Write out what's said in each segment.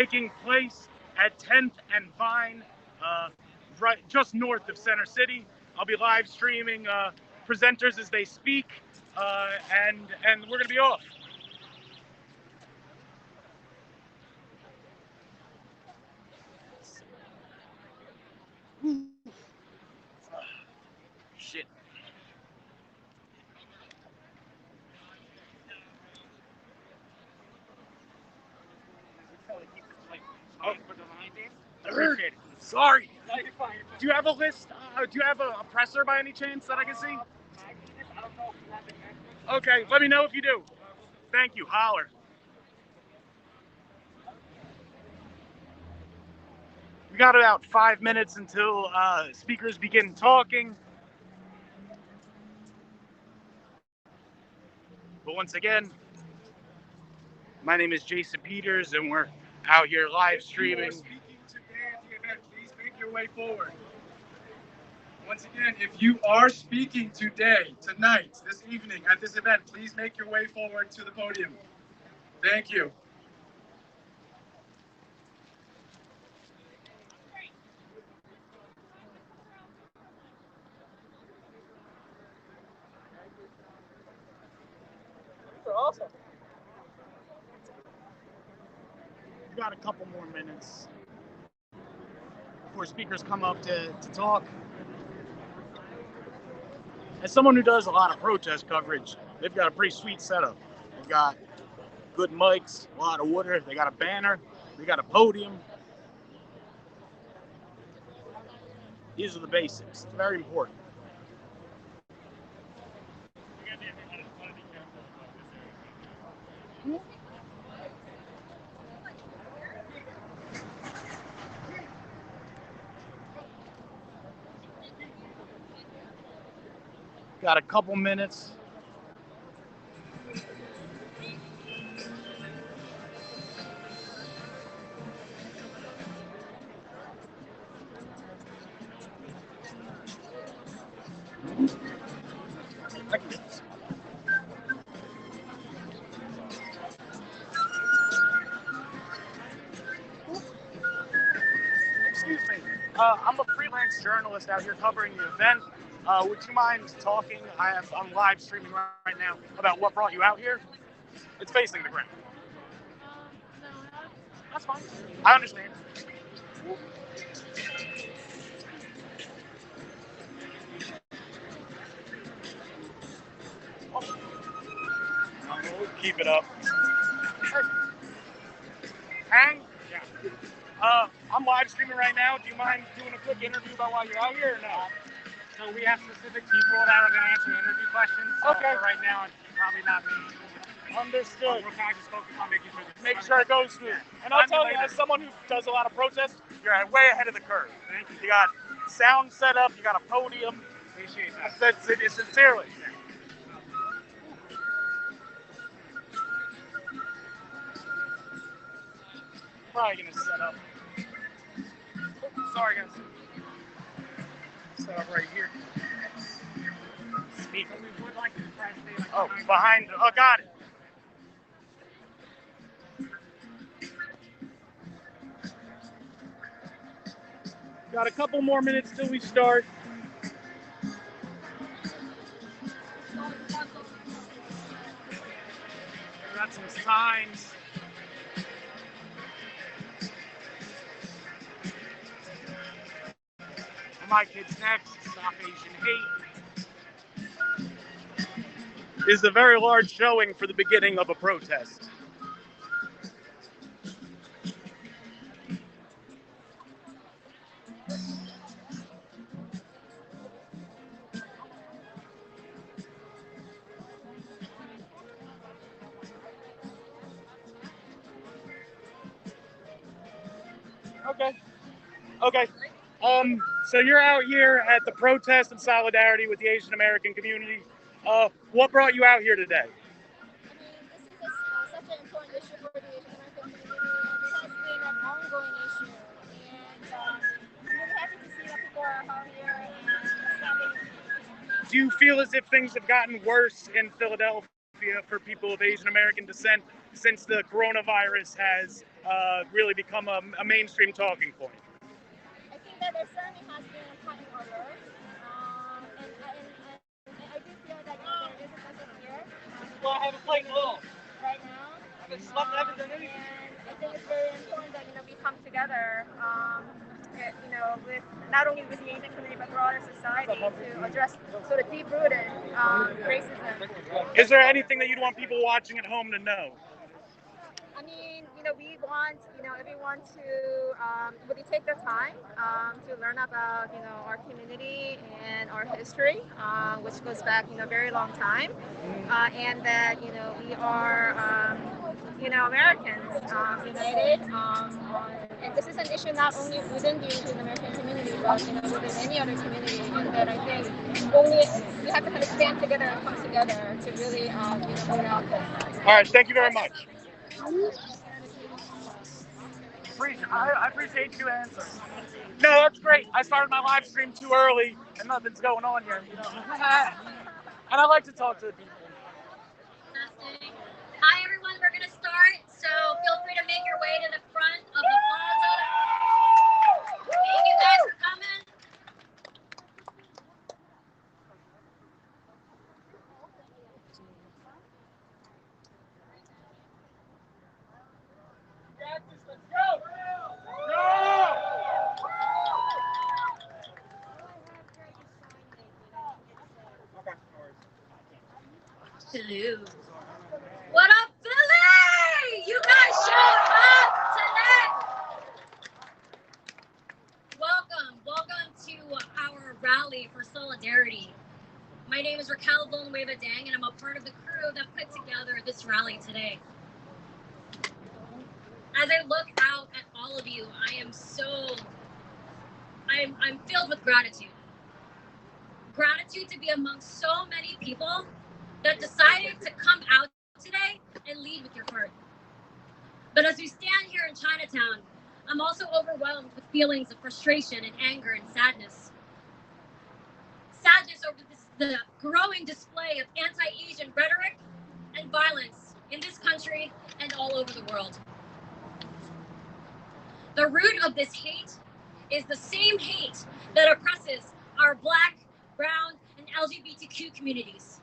taking place at 10th and Vine, right just north of Center City. I'll be live streaming presenters as they speak, and we're gonna be off. Shit. Oh, appreciate it. Sorry. Do you have a list? Do you have a presser by any chance that I can see? Okay, let me know if you do. Thank you. Holler. We got about 5 minutes until speakers begin talking. But once again, my name is Jason Peters, and we're out here live streaming. Speaking today at the event, please make your way forward. Once again, if you are speaking today, tonight, this evening at this event, please make your way forward to the podium. Thank you. These are awesome. We got a couple more minutes before speakers come up to talk. As someone who does a lot of protest coverage, they've got a pretty sweet setup. They've got good mics, a lot of water, they got a banner, they got a podium. These are the basics. It's very important. Got a couple minutes. Excuse me. I'm a freelance journalist out here covering the event. Would you mind talking? I'm live streaming right now about what brought you out here. It's facing the ground. That's fine. I understand. Keep it up. Hang? Yeah. I'm live streaming right now. Do you mind doing a quick interview about why you're out here or no? So we have specific people that are going to answer interview questions. So Okay. for right now, it's probably not me. Understood. We're kind of just focused on making sure this Make sure it goes smooth. And I'll tell you, as someone who does a lot of protests, you're way ahead of the curve. Thank you. You got sound set up, you got a podium. Appreciate that. That's it, sincerely. Probably gonna set up. Sorry, guys. Set up right here. Speaker. So we would like to press the Oh, behind. Oh, got it. Got a couple more minutes till we start. Got some signs. My kids next. Stop Asian hate. Is a very large showing for the beginning of a protest. Okay. Okay. So you're out here at the protest in solidarity with the Asian American community. What brought you out here today? This is such an important issue for the Asian American community, and it has been an ongoing issue. And I'm really happy to see that people are out here and standing. Do you feel as if things have gotten worse in Philadelphia for people of Asian American descent since the coronavirus has really become a mainstream talking point? I think that there certainly has been a point of alert. And I do feel that there is a sense of fear Well, I haven't played little. right now. I haven't done anything. And I think it's very important that we come together, with not only with the Asian community but broader society to address sort of deep-rooted racism. Is there anything that you'd want people watching at home to know? I mean, we want, everyone to really take the time to learn about, our community and our history, which goes back, a very long time, and that, we are, Americans, united, and this is an issue not only within the Asian American community, but, within any other community, and that I think only we have to kind of stand together and come together to really, put out this. All right, thank you very much. I appreciate you answering. No, that's great. I started my live stream too early and nothing's going on here. And I like to talk to the people. Hi everyone, we're going to start, so feel free to make your way to the front of the plaza. Thank you guys for coming. Hello. What up, Philly? You guys showed up today. Welcome to our rally for solidarity. My name is Raquel Villanueva Dang, and I'm a part of the crew that put together this rally today. As I look out at all of you, I'm filled with gratitude. Gratitude to be among so many people that decided to come out today and lead with your heart. But as we stand here in Chinatown, I'm also overwhelmed with feelings of frustration and anger and sadness. Sadness over the growing display of anti-Asian rhetoric and violence in this country and all over the world. The root of this hate is the same hate that oppresses our Black, brown, and LGBTQ communities.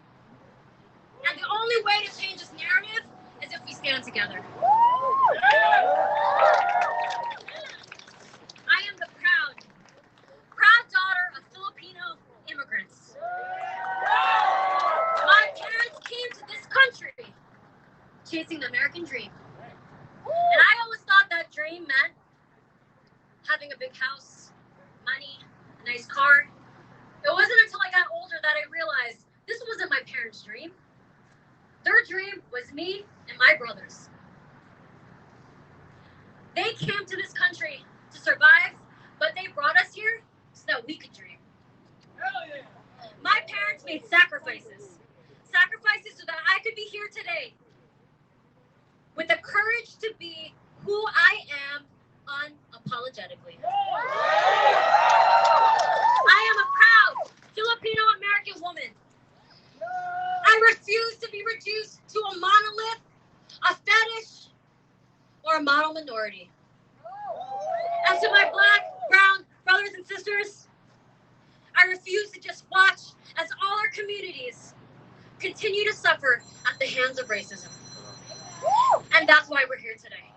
And the only way to change this narrative is if we stand together. I am the proud daughter of Filipino immigrants. My parents came to this country chasing the American dream. And I always thought that dream meant having a big house, money, a nice car. It wasn't until I got older that I realized this wasn't my parents' dream. Their dream was me and my brothers. They came to this country to survive, but they brought us here so that we could dream. Hell yeah. My parents made sacrifices so that I could be here today with the courage to be who I am unapologetically. I am a proud Filipino-American woman. I refuse to be reduced to a monolith, a fetish, or a model minority. And to my Black, brown brothers and sisters, I refuse to just watch as all our communities continue to suffer at the hands of racism. And that's why we're here today.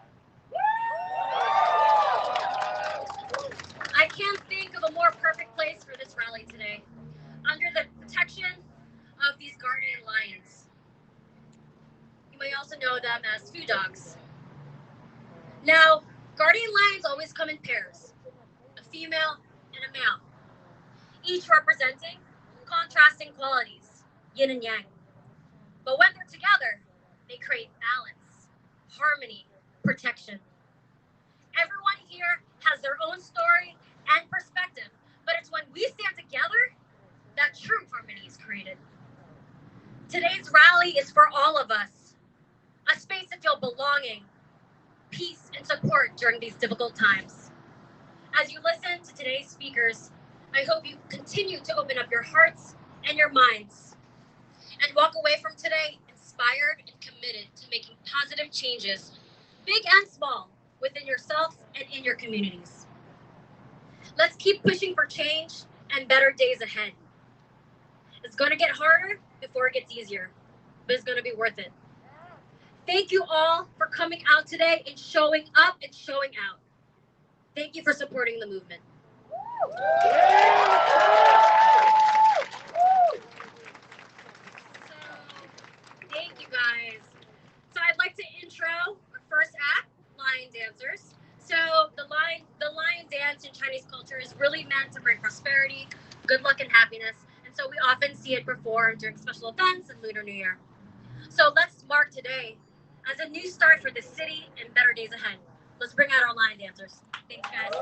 I can't think of a more perfect place for this rally today, under the protection of these guardian lions. You may also know them as food dogs. Now, guardian lions always come in pairs, a female and a male, each representing contrasting qualities, yin and yang. But when they're together, they create balance, harmony, protection. Everyone here has their own story and perspective, but it's when we stand together that true harmony is created. Today's rally is for all of us, a space to feel belonging, peace, and support during these difficult times. As you listen to today's speakers, I hope you continue to open up your hearts and your minds and walk away from today inspired and committed to making positive changes, big and small, within yourselves and in your communities. Let's keep pushing for change and better days ahead. It's going to get harder before it gets easier, but it's going to be worth it. Thank you all for coming out today and showing up and showing out. Thank you for supporting the movement. Thank you guys. So I'd like to intro our first act, Lion Dancers. So the lion dance in Chinese culture is really meant to bring prosperity, good luck, and happiness. And so we often see it performed during special events and Lunar New Year. So let's mark today as a new start for the city and better days ahead. Let's bring out our lion dancers. Thanks, guys.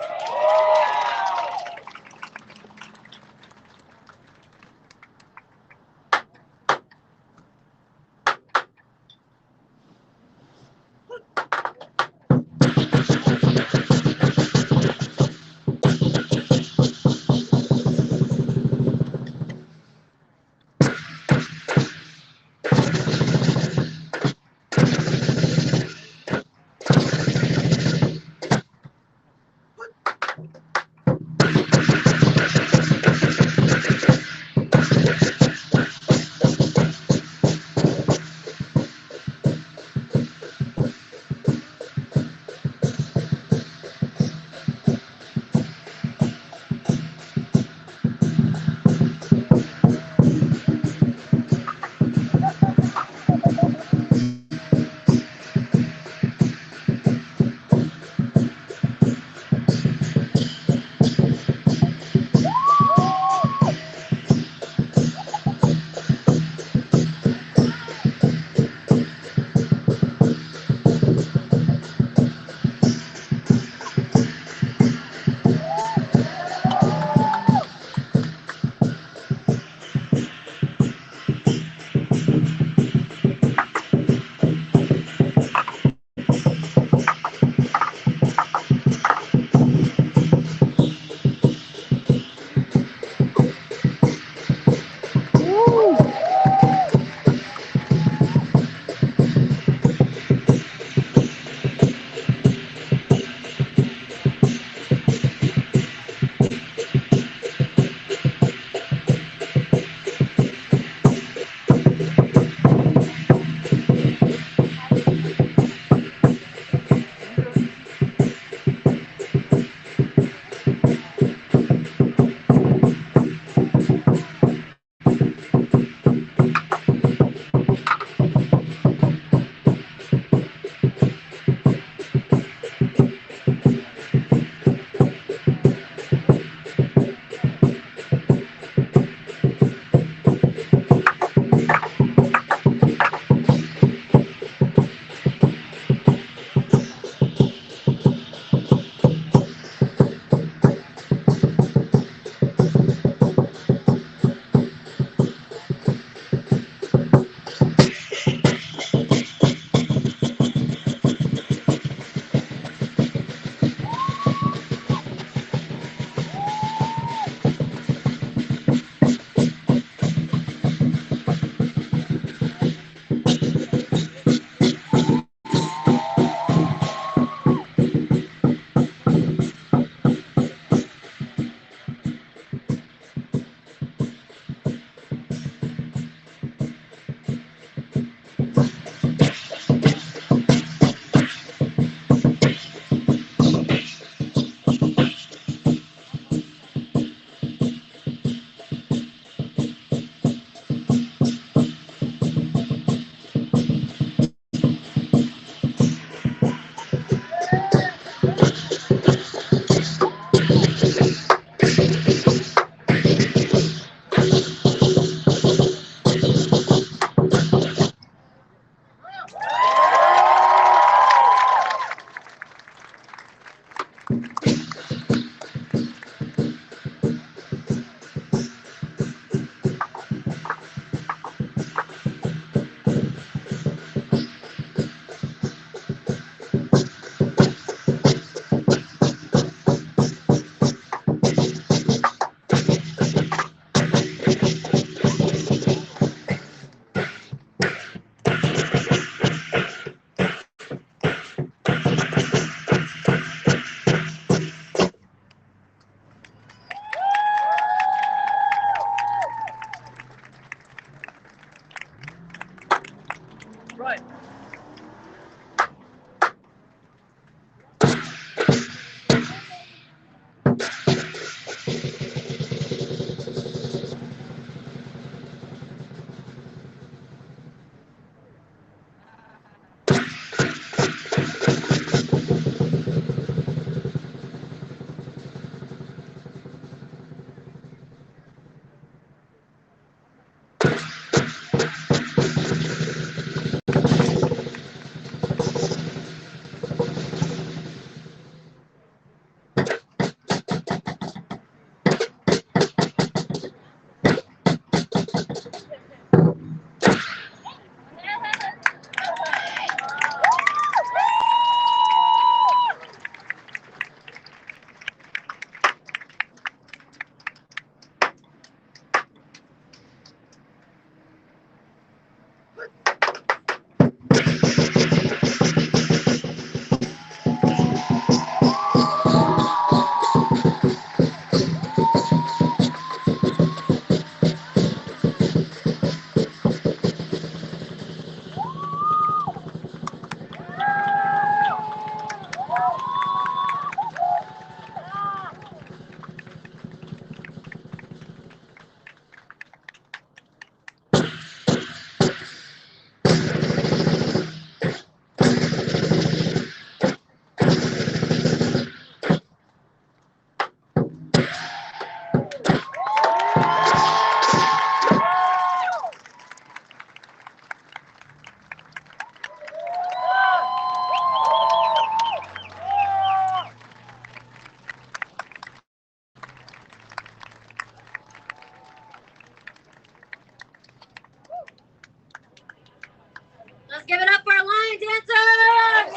give it up for our lion dancers!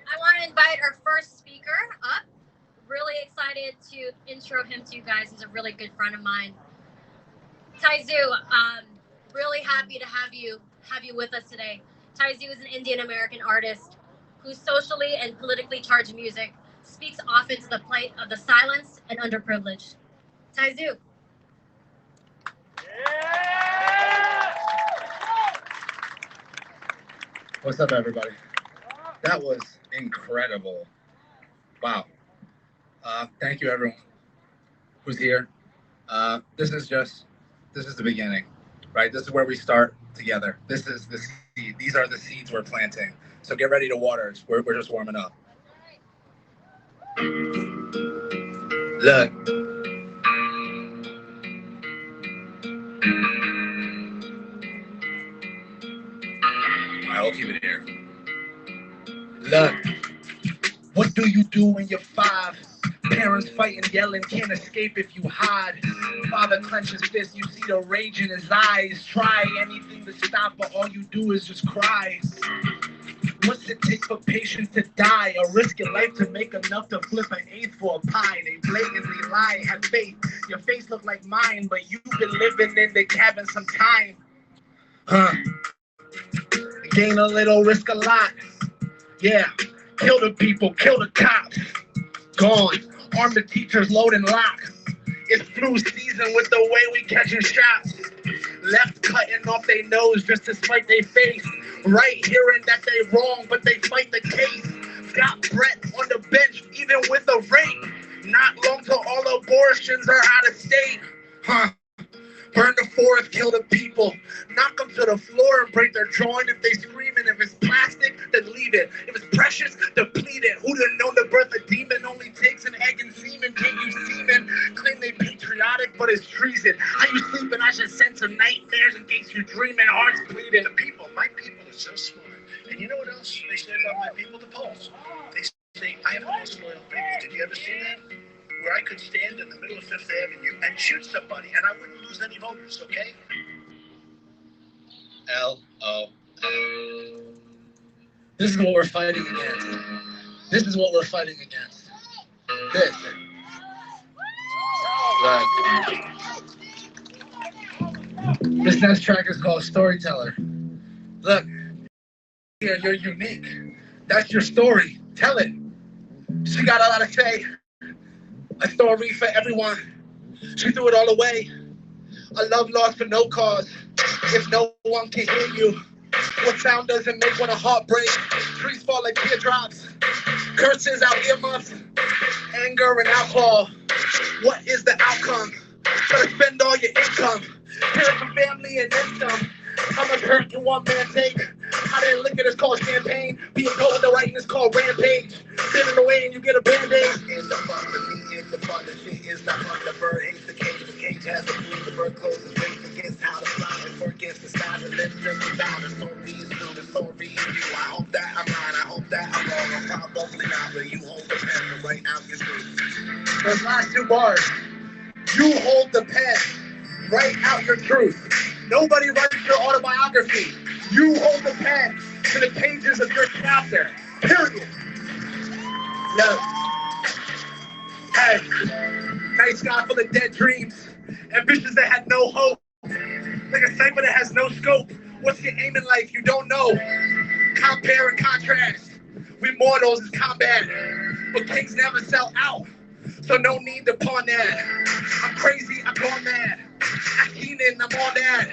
I want to invite our first speaker up. Really excited to intro him to you guys. He's a really good friend of mine. Taizu, really happy to have you with us today. Taizu is an Indian American artist whose socially and politically charged music speaks often to the plight of the silenced and underprivileged. Taizu. What's up, everybody? That was incredible. Wow. Thank you, everyone who's here. This is the beginning, right? This is where we start together. This is the seed. These are the seeds we're planting. So get ready to water. We're just warming up. Look. I'll keep it here. Look. What do you do when you're 5? Parents fighting, yelling, can't escape if you hide. Father clenches fist, you see the rage in his eyes. Try anything to stop, but all you do is just cry. What's it take for patience to die or risk your life to make enough to flip an eighth for a pie? They blatantly lie, have faith. Your face look like mine, but you've been living in the cabin some time. Gain a little, risk a lot. Yeah, kill the people, kill the cops. Gone. Arm the teachers, loading locks. It's flu season with the way we catching shots. Left cutting off their nose just to spite their face. Right hearing that they wrong, but they fight the case. Got Brett on the bench, even with a rape. Not long till all abortions are out of state. Burn the forest, kill the people. Knock them to the floor and break their joint if they screaming. If it's plastic, then leave it. If it's precious, deplete it. Who'd have known to birth a demon only takes an egg and semen? Can't you semen? Claim they patriotic, but it's treason. How you sleeping? I should send some nightmares in case you're dreaming. Hearts bleeding. My people are so smart. And you know what else they say about my people? The polls. They say, I have the most loyal people. Did you ever see that? Where I could stand in the middle of Fifth Avenue and shoot somebody and I wouldn't lose any voters, okay? L-O-L. This is what we're fighting against. This is what we're fighting against. This. Look. This next track is called Storyteller. Look, you're unique. That's your story. Tell it. She got a lot to say. A story for everyone. She threw it all away. A love lost for no cause. If no one can hear you, what sound doesn't make when a heart breaks? Trees fall like teardrops. Curses out earmuffs. Anger and alcohol. What is the outcome? Gotta spend all your income. Parents and family and then some. How much hurt can one man take? How that liquor is called champagne. Being told with the writing is called rampage. Spinning away and you get a band-aid. It's the fun to me, it's the fun to see, it's not fun. The bird hates the cage has the food, the bird closes waits against how to fly, and forgets the style, and lives just without. The story is true, the story is you. I hope that I'm right, I hope that I'm wrong. I'm probably not, but you hold the pen to write out your truth. Those last 2 bars. You hold the pen. Write out your truth. Nobody writes your autobiography. You hold the pen to the pages of your chapter. Period. Look. Hey. Night sky full of dead dreams. Ambitions that had no hope. Like a cipher that has no scope. What's your aim in life? You don't know. Compare and contrast. We mortals is combat. But kings never sell out. So no need to pawn that. I'm crazy, I'm gone mad. I'm Keenan, I'm on that.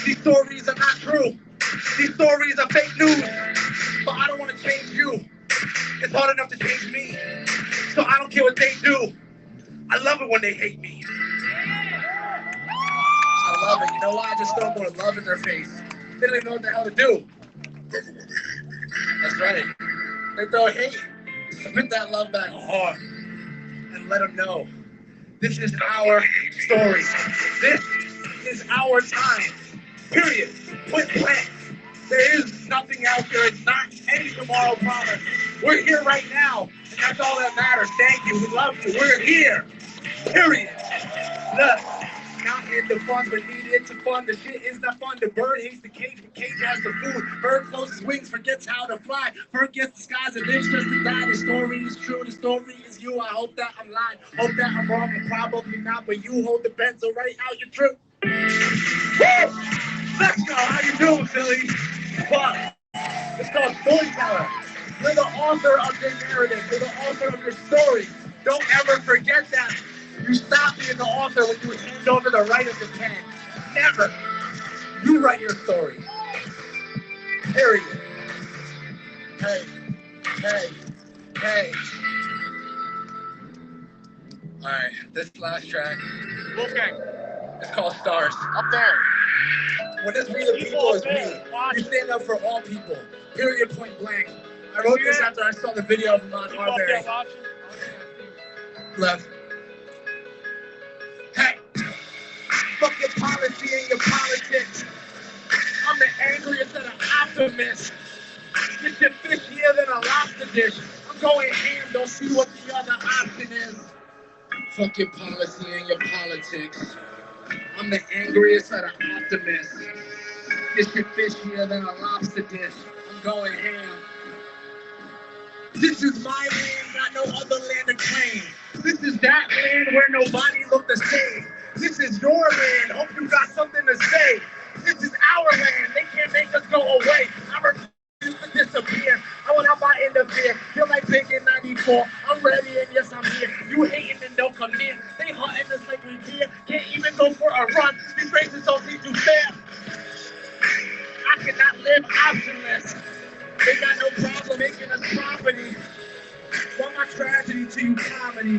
These stories are not true. These stories are fake news. But I don't want to change you. It's hard enough to change me. So I don't care what they do. I love it when they hate me. I love it. You know why? I just throw more love in their face. They don't even know what the hell to do. That's right. They throw hate. Spit that love back hard. And let them know. This is our story. This is our time. Period. Point blank. There is nothing out there. It's not any tomorrow promise. We're here right now. And that's all that matters. Thank you. We love you. We're here. Period. Look, not into fun, but need it to fun. The shit is not fun. The bird hates the cage, but cage has the food. Bird closes wings, forgets how to fly. Bird gets the skies and lives just to die. The story is true, the story is you. I hope that I'm lying, hope that I'm wrong, and probably not. But you hold the pen, so write out your truth. Woo! Let's go. How you doing, Philly? Fuck. It's called storyteller. You're the author of your narrative. You're the author of your story. Don't ever forget that. You stop being the author when you hand over the right of the pen. Never. You write your story. Period. Hey. All right, this last track. Wolfgang. It's called Stars. Up there. When it's we the people is me. You stand up for all people. Period, point blank. I wrote this after I saw the video of Ahmaud Arbery. Left. Hey, fuck your policy and your politics. I'm the angriest and an optimist. This shit fishier than a lobster dish. I'm going ham, don't see what the other option is. Fuck your policy and your politics. I'm the angriest and an optimist. This shit fishier than a lobster dish. I'm going ham. This is my land, not no other land to claim. This is that land where nobody look the same. This is your land, hope you got something to say. This is our land, they can't make us go away. I refuse to disappear, I will not interfere. Feel like big in 94, I'm ready and yes I'm here. You hating and don't come near. They hunting us like we deer, can't even go for a run. These races don't seem too fair. I cannot live optionless. They got no problem making us property. From my tragedy to you comedy.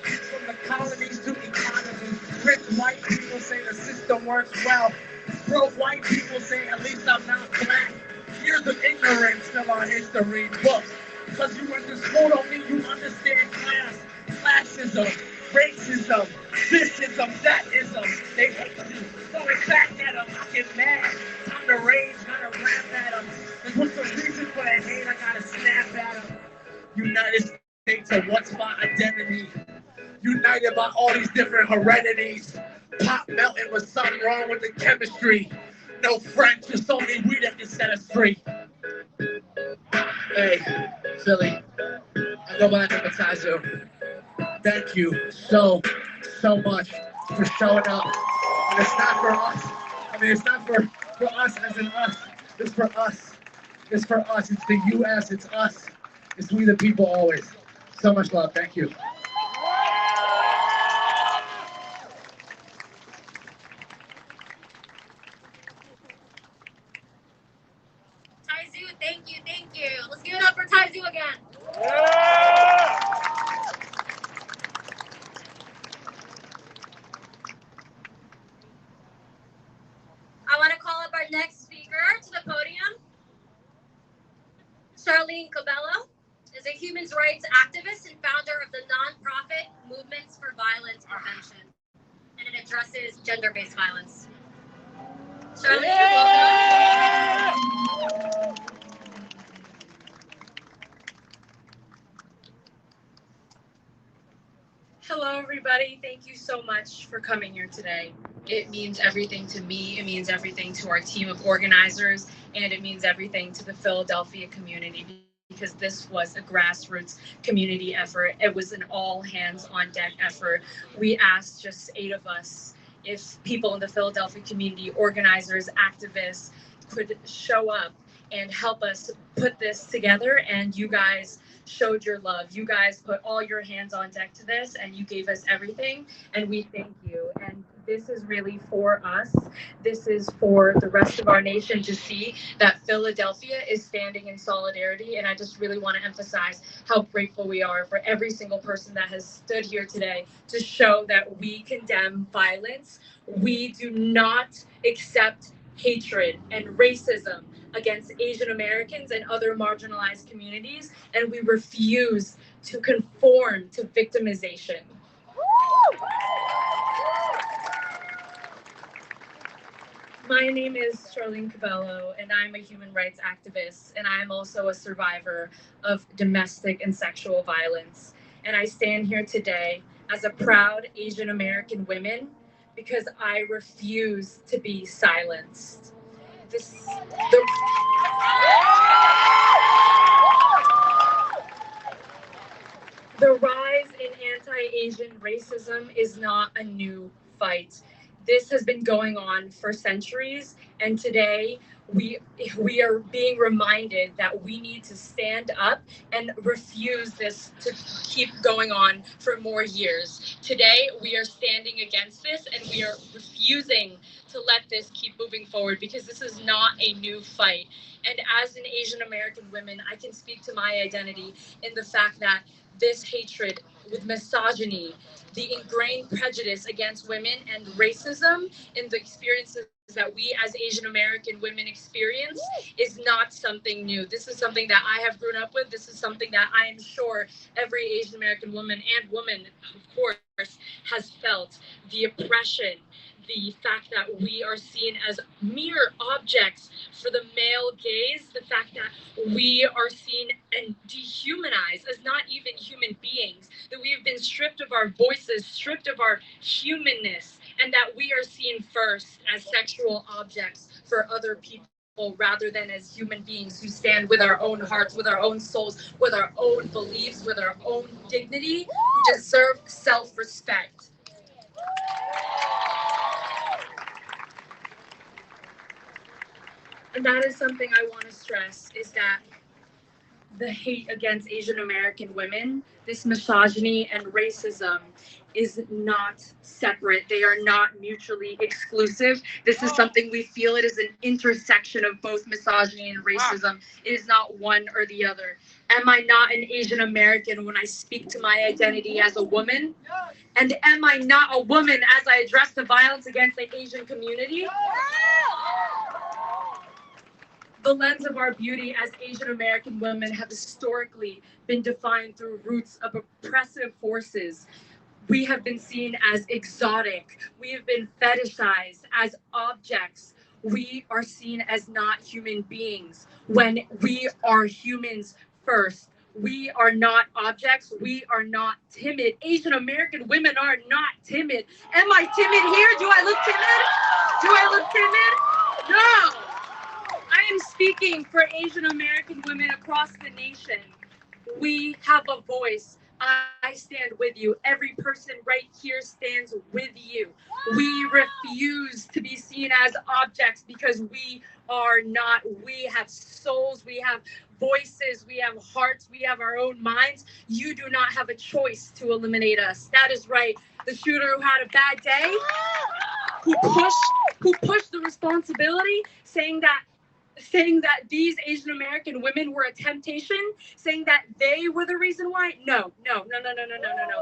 From the colonies to economy. Rich white people say the system works well. Broke white people say at least I'm not black. Years of ignorance still on history book. Because you went to school don't mean you understand class. Classism, racism, thisism, thatism. They hate you. Throwing back at them, I get mad. Time to rage, gotta rap at them. And what's the reason for that hate? I gotta snap at them. United States of what's my identity? United by all these different heredities. Pop melting with something wrong with the chemistry. No French, it's only we that can set us free. Hey, Philly, I go by Rampersad. Thank you so much for showing up. And it's not for us. I mean, it's not for us as in us. It's for us. It's for us. It's the U.S. It's us. It's we the people always. So much love. Thank you. Thank you. Let's give it up for Taizu again. I want to call up our next speaker to the podium. Charlene Cabello is a human rights activist and founder of the nonprofit Movements for Violence Prevention, and it addresses gender-based violence. Charlene, welcome. Hello, everybody. Thank you so much for coming here today. It means everything to me. It means everything to our team of organizers, and it means everything to the Philadelphia community because this was a grassroots community effort. It was an all hands on deck effort. We asked just 8 of us if people in the Philadelphia community, organizers, activists, could show up and help us put this together, and you guys showed your love. You guys put all your hands on deck to this, and you gave us everything, and we thank you. And this is really for us. This is for the rest of our nation to see that Philadelphia is standing in solidarity, and I just really want to emphasize how grateful we are for every single person that has stood here today to show that we condemn violence. We do not accept hatred and racism against Asian Americans and other marginalized communities, and we refuse to conform to victimization. My name is Charlene Cabello, and I'm a human rights activist, and I'm also a survivor of domestic and sexual violence. And I stand here today as a proud Asian American woman because I refuse to be silenced. The rise in anti-Asian racism is not a new fight. This has been going on for centuries, and today we are being reminded that we need to stand up and refuse this to keep going on for more years. Today we are standing against this, and we are refusing to let this keep moving forward because this is not a new fight. And as an Asian American woman, I can speak to my identity in the fact that this hatred with misogyny, the ingrained prejudice against women, and racism in the experiences that we as Asian American women experience is not something new. This is something that I have grown up with. This is something that I am sure every Asian American woman, of course, has felt. The oppression, the fact that we are seen as mere objects for the male gaze, the fact that we are seen and dehumanized as not even human beings, that we have been stripped of our voices, stripped of our humanness, and that we are seen first as sexual objects for other people rather than as human beings who stand with our own hearts, with our own souls, with our own beliefs, with our own dignity, who deserve self-respect. And that is something I want to stress, is that the hate against Asian American women, this misogyny and racism is not separate. They are not mutually exclusive. This is something we feel it is an intersection of both misogyny and racism. It is not one or the other. Am I not an Asian American when I speak to my identity as a woman? And am I not a woman as I address the violence against the Asian community? The lens of our beauty as Asian American women have historically been defined through roots of oppressive forces. We have been seen as exotic. We have been fetishized as objects. We are seen as not human beings when we are humans first. We are not objects. We are not timid. Asian American women are not timid. Am I timid here? Do I look timid? Do I look timid? No. I am speaking for Asian American women across the nation. We have a voice. I stand with you. Every person right here stands with you. We refuse to be seen as objects because we are not. We have souls. We have voices. We have hearts. We have our own minds. You do not have a choice to eliminate us. That is right. The shooter who had a bad day, who pushed the responsibility, saying that these Asian American women were a temptation, saying that they were the reason why. No.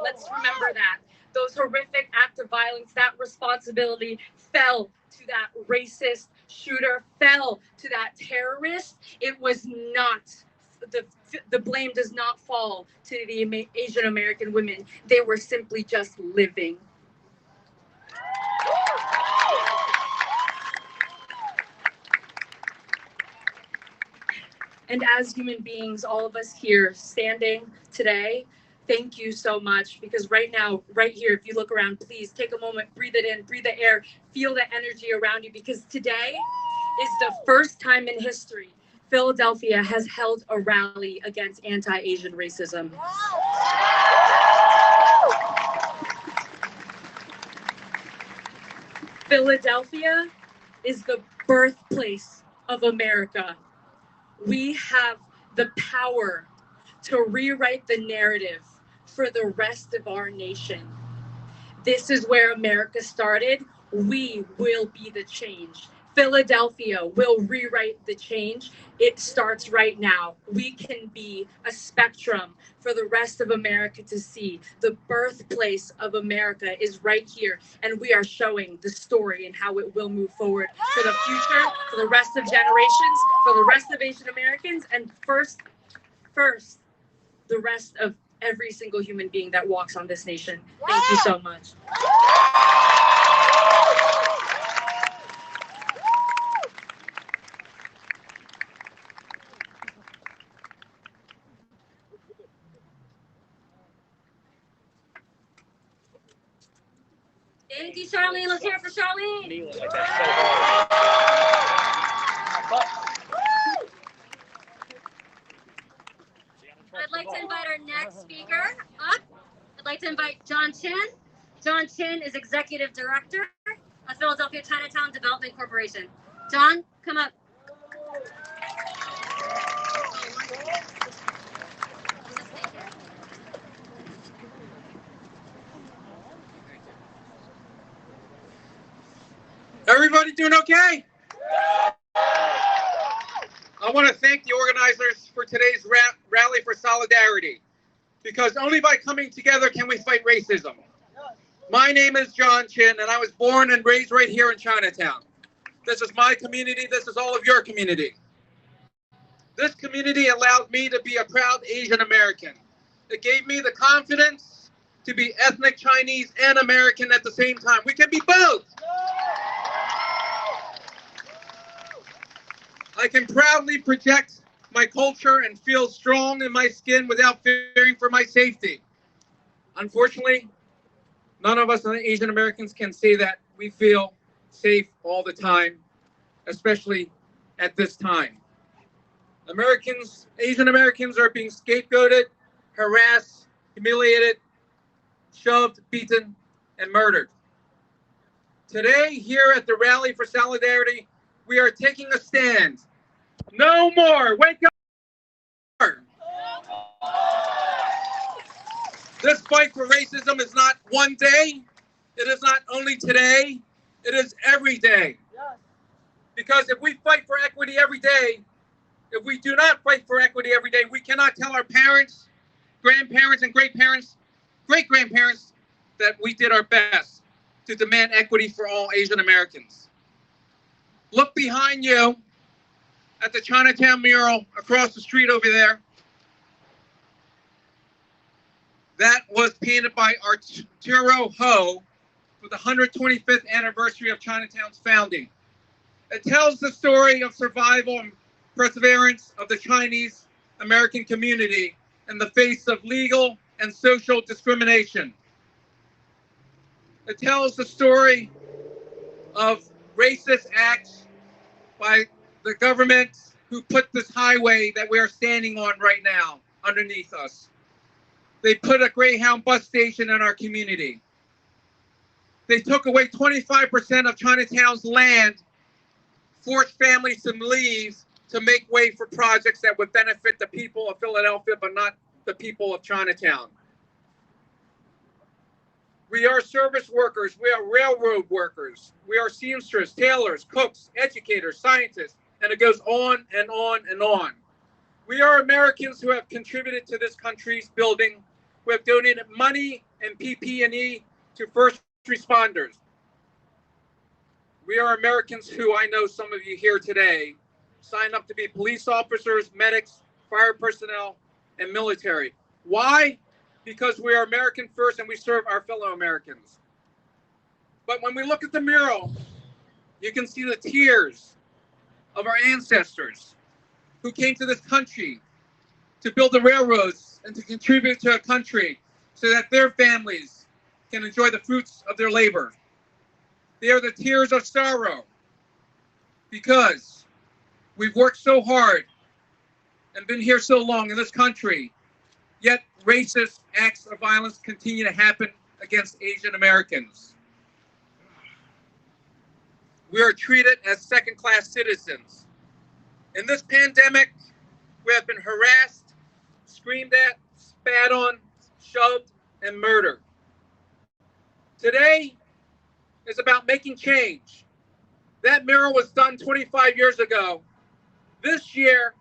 Let's remember that. Those horrific acts of violence, that responsibility fell to that racist shooter, fell to that terrorist. It was not, the blame does not fall to the Asian American women. They were simply just living. And as human beings, all of us here standing today, thank you so much. Because right now, right here, if you look around, please take a moment, breathe it in, breathe the air, feel the energy around you. Because today is the first time in history Philadelphia has held a rally against anti-Asian racism. Philadelphia is the birthplace of America. We have the power to rewrite the narrative for the rest of our nation. This is where America started. We will be the change. Philadelphia will rewrite the change. It starts right now. We can be a spectrum for the rest of America to see. The birthplace of America is right here, and we are showing the story and how it will move forward for the future, for the rest of generations, for the rest of Asian Americans, and first, the rest of every single human being that walks on this nation. Thank you so much. Thank you, Charlene. Let's hear it for Charlene. Kneel like that so hard. I'd like to invite our next speaker up. I'd like to invite John Chin. John Chin is Executive Director of Philadelphia Chinatown Development Corporation. John, come up. Everybody doing okay? I want to thank the organizers for today's rally for solidarity, because only by coming together can we fight racism. My name is John Chin, and I was born and raised right here in Chinatown. This is my community. This is all of your community. This community allowed me to be a proud Asian American. It gave me the confidence to be ethnic Chinese and American at the same time. We can be both. I can proudly project my culture and feel strong in my skin without fearing for my safety. Unfortunately, none of us Asian Americans can say that we feel safe all the time, especially at this time. Asian Americans are being scapegoated, harassed, humiliated, shoved, beaten, and murdered. Today, here at the Rally for Solidarity, we are taking a stand. No more! Wake up! This fight for racism is not one day. It is not only today. It is every day. Because if we fight for equity every day, if we do not fight for equity every day, we cannot tell our parents, grandparents, and great-grandparents that we did our best to demand equity for all Asian Americans. Look behind you at the Chinatown mural across the street over there. That was painted by Arturo Ho for the 125th anniversary of Chinatown's founding. It tells the story of survival and perseverance of the Chinese American community in the face of legal and social discrimination. It tells the story of racist acts by the government who put this highway that we are standing on right now underneath us. They put a Greyhound bus station in our community. They took away 25% of Chinatown's land, forced families to leave to make way for projects that would benefit the people of Philadelphia, but not the people of Chinatown. We are service workers, we are railroad workers, we are seamsters, tailors, cooks, educators, scientists, and it goes on and on and on. We are Americans who have contributed to this country's building, who have donated money and PP&E to first responders. We are Americans who, I know some of you here today, signed up to be police officers, medics, fire personnel, and military. Why? Because we are American first and we serve our fellow Americans. But when we look at the mural, you can see the tears of our ancestors who came to this country to build the railroads and to contribute to a country so that their families can enjoy the fruits of their labor. They are the tears of sorrow because we've worked so hard and been here so long in this country, yet racist acts of violence continue to happen against Asian Americans. We are treated as second-class citizens. In this pandemic, we have been harassed, screamed at, spat on, shoved, and murdered. Today is about making change. That mural was done 25 years ago. This year,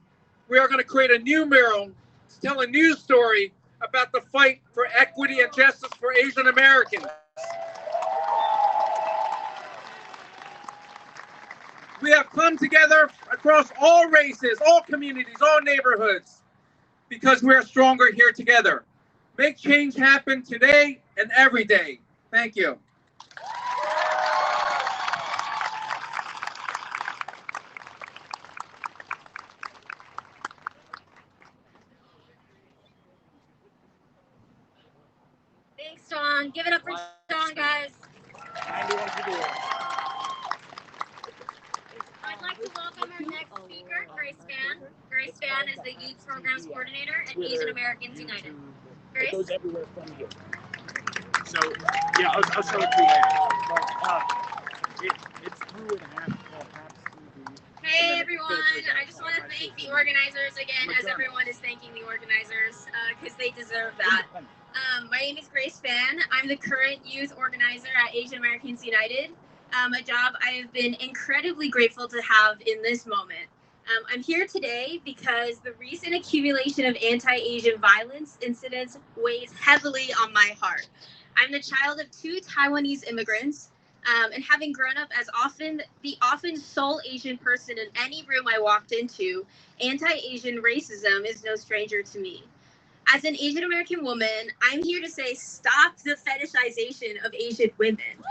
we are going to create a new mural to tell a new story about the fight for equity and justice for Asian Americans. We have come together across all races, all communities, all neighborhoods, because we are stronger here together. Make change happen today and every day. Thank you. Thanks, John. Give it up for John, guys. 91 people here. I'd like to welcome our next speaker, Grace Fan. Grace Fan is the Youth Programs Coordinator at Asian Americans United. Grace? It goes everywhere from here. So, yeah, I'll show it to you later. But it's through and half TV. Hey everyone, I just want to thank the organizers again, as everyone is thanking the organizers, because they deserve that. My name is Grace Fan. I'm the current youth organizer at Asian Americans United, a job I have been incredibly grateful to have in this moment. I'm here today because the recent accumulation of anti-Asian violence incidents weighs heavily on my heart. I'm the child of 2 Taiwanese immigrants, and having grown up as the sole Asian person in any room I walked into, anti-Asian racism is no stranger to me. As an Asian American woman, I'm here to say stop the fetishization of Asian women.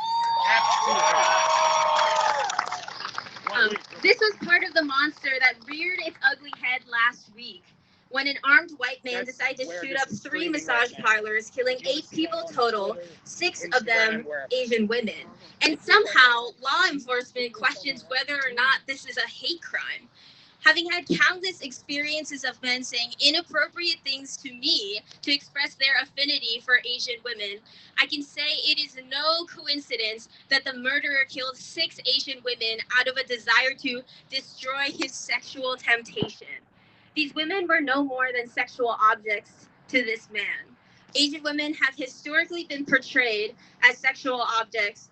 This was part of the monster that reared its ugly head last week when an armed white man decided to shoot up 3 massage parlors, killing 8 people total, 6 of them Asian women. And somehow, law enforcement questions whether or not this is a hate crime. Having had countless experiences of men saying inappropriate things to me to express their affinity for Asian women, I can say it is no coincidence that the murderer killed 6 Asian women out of a desire to destroy his sexual temptation. These women were no more than sexual objects to this man. Asian women have historically been portrayed as as objects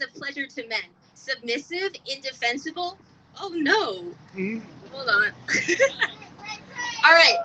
of pleasure to men, submissive, indefensible. Oh no. Mm-hmm. Hold on. All right.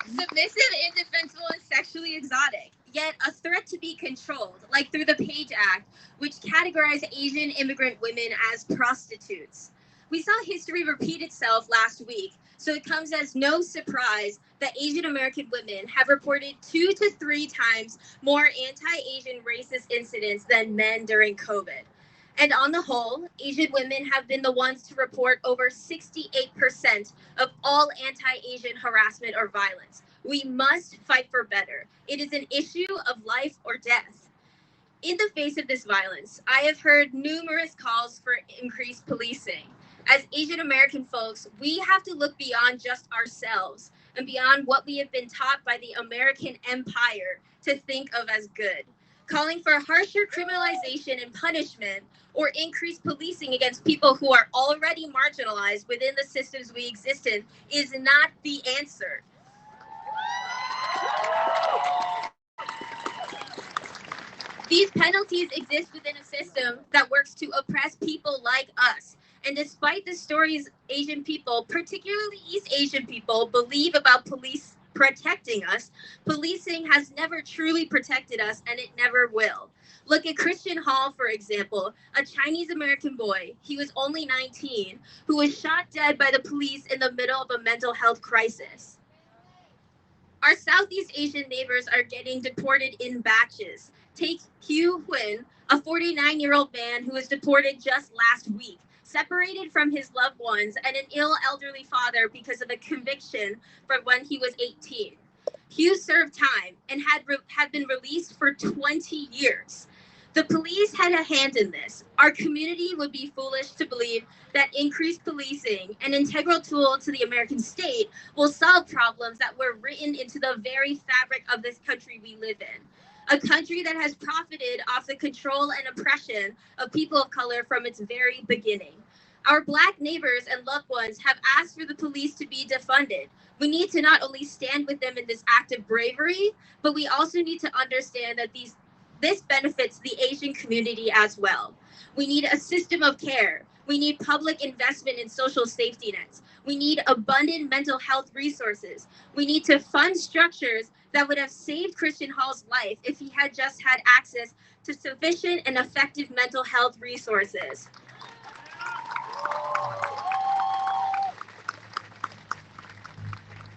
Submissive, indefensible, and sexually exotic, yet a threat to be controlled, like through the Page Act, which categorized Asian immigrant women as prostitutes. We saw history repeat itself last week, so it comes as no surprise that Asian American women have reported 2 to 3 times more anti-Asian racist incidents than men during COVID. And on the whole, Asian women have been the ones to report over 68% of all anti-Asian harassment or violence. We must fight for better. It is an issue of life or death. In the face of this violence, I have heard numerous calls for increased policing. As Asian American folks, we have to look beyond just ourselves and beyond what we have been taught by the American empire to think of as good. Calling for harsher criminalization and punishment or increased policing against people who are already marginalized within the systems we exist in is not the answer. These penalties exist within a system that works to oppress people like us. And despite the stories Asian people, particularly East Asian people, believe about police protecting us, policing has never truly protected us, and it never will. Look at Christian Hall, for example, a Chinese American boy, he was only 19, who was shot dead by the police in the middle of a mental health crisis. Our Southeast Asian neighbors are getting deported in batches. Take Hugh Huynh, a 49-year-old man who was deported just last week, separated from his loved ones and an ill elderly father because of a conviction from when he was 18. Hugh served time and had been released for 20 years. The police had a hand in this. Our community would be foolish to believe that increased policing, an integral tool to the American state, will solve problems that were written into the very fabric of this country we live in. A country that has profited off the control and oppression of people of color from its very beginning. Our Black neighbors and loved ones have asked for the police to be defunded. We need to not only stand with them in this act of bravery, but we also need to understand that this benefits the Asian community as well. We need a system of care. We need public investment in social safety nets. We need abundant mental health resources. We need to fund structures that would have saved Christian Hall's life if he had just had access to sufficient and effective mental health resources.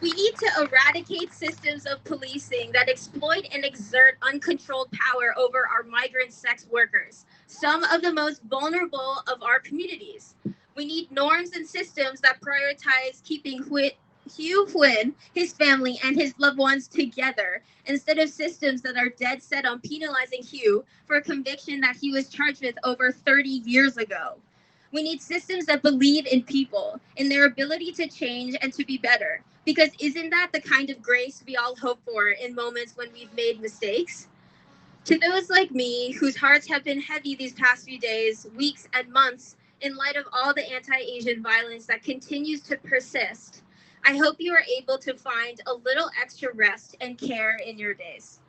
We need to eradicate systems of policing that exploit and exert uncontrolled power over our migrant sex workers, some of the most vulnerable of our communities. We need norms and systems that prioritize keeping Hugh Huyn, his family, and his loved ones together, instead of systems that are dead set on penalizing Hugh for a conviction that he was charged with over 30 years ago. We need systems that believe in people, in their ability to change and to be better. Because isn't that the kind of grace we all hope for in moments when we've made mistakes? To those like me, whose hearts have been heavy these past few days, weeks, and months, in light of all the anti-Asian violence that continues to persist, I hope you are able to find a little extra rest and care in your days.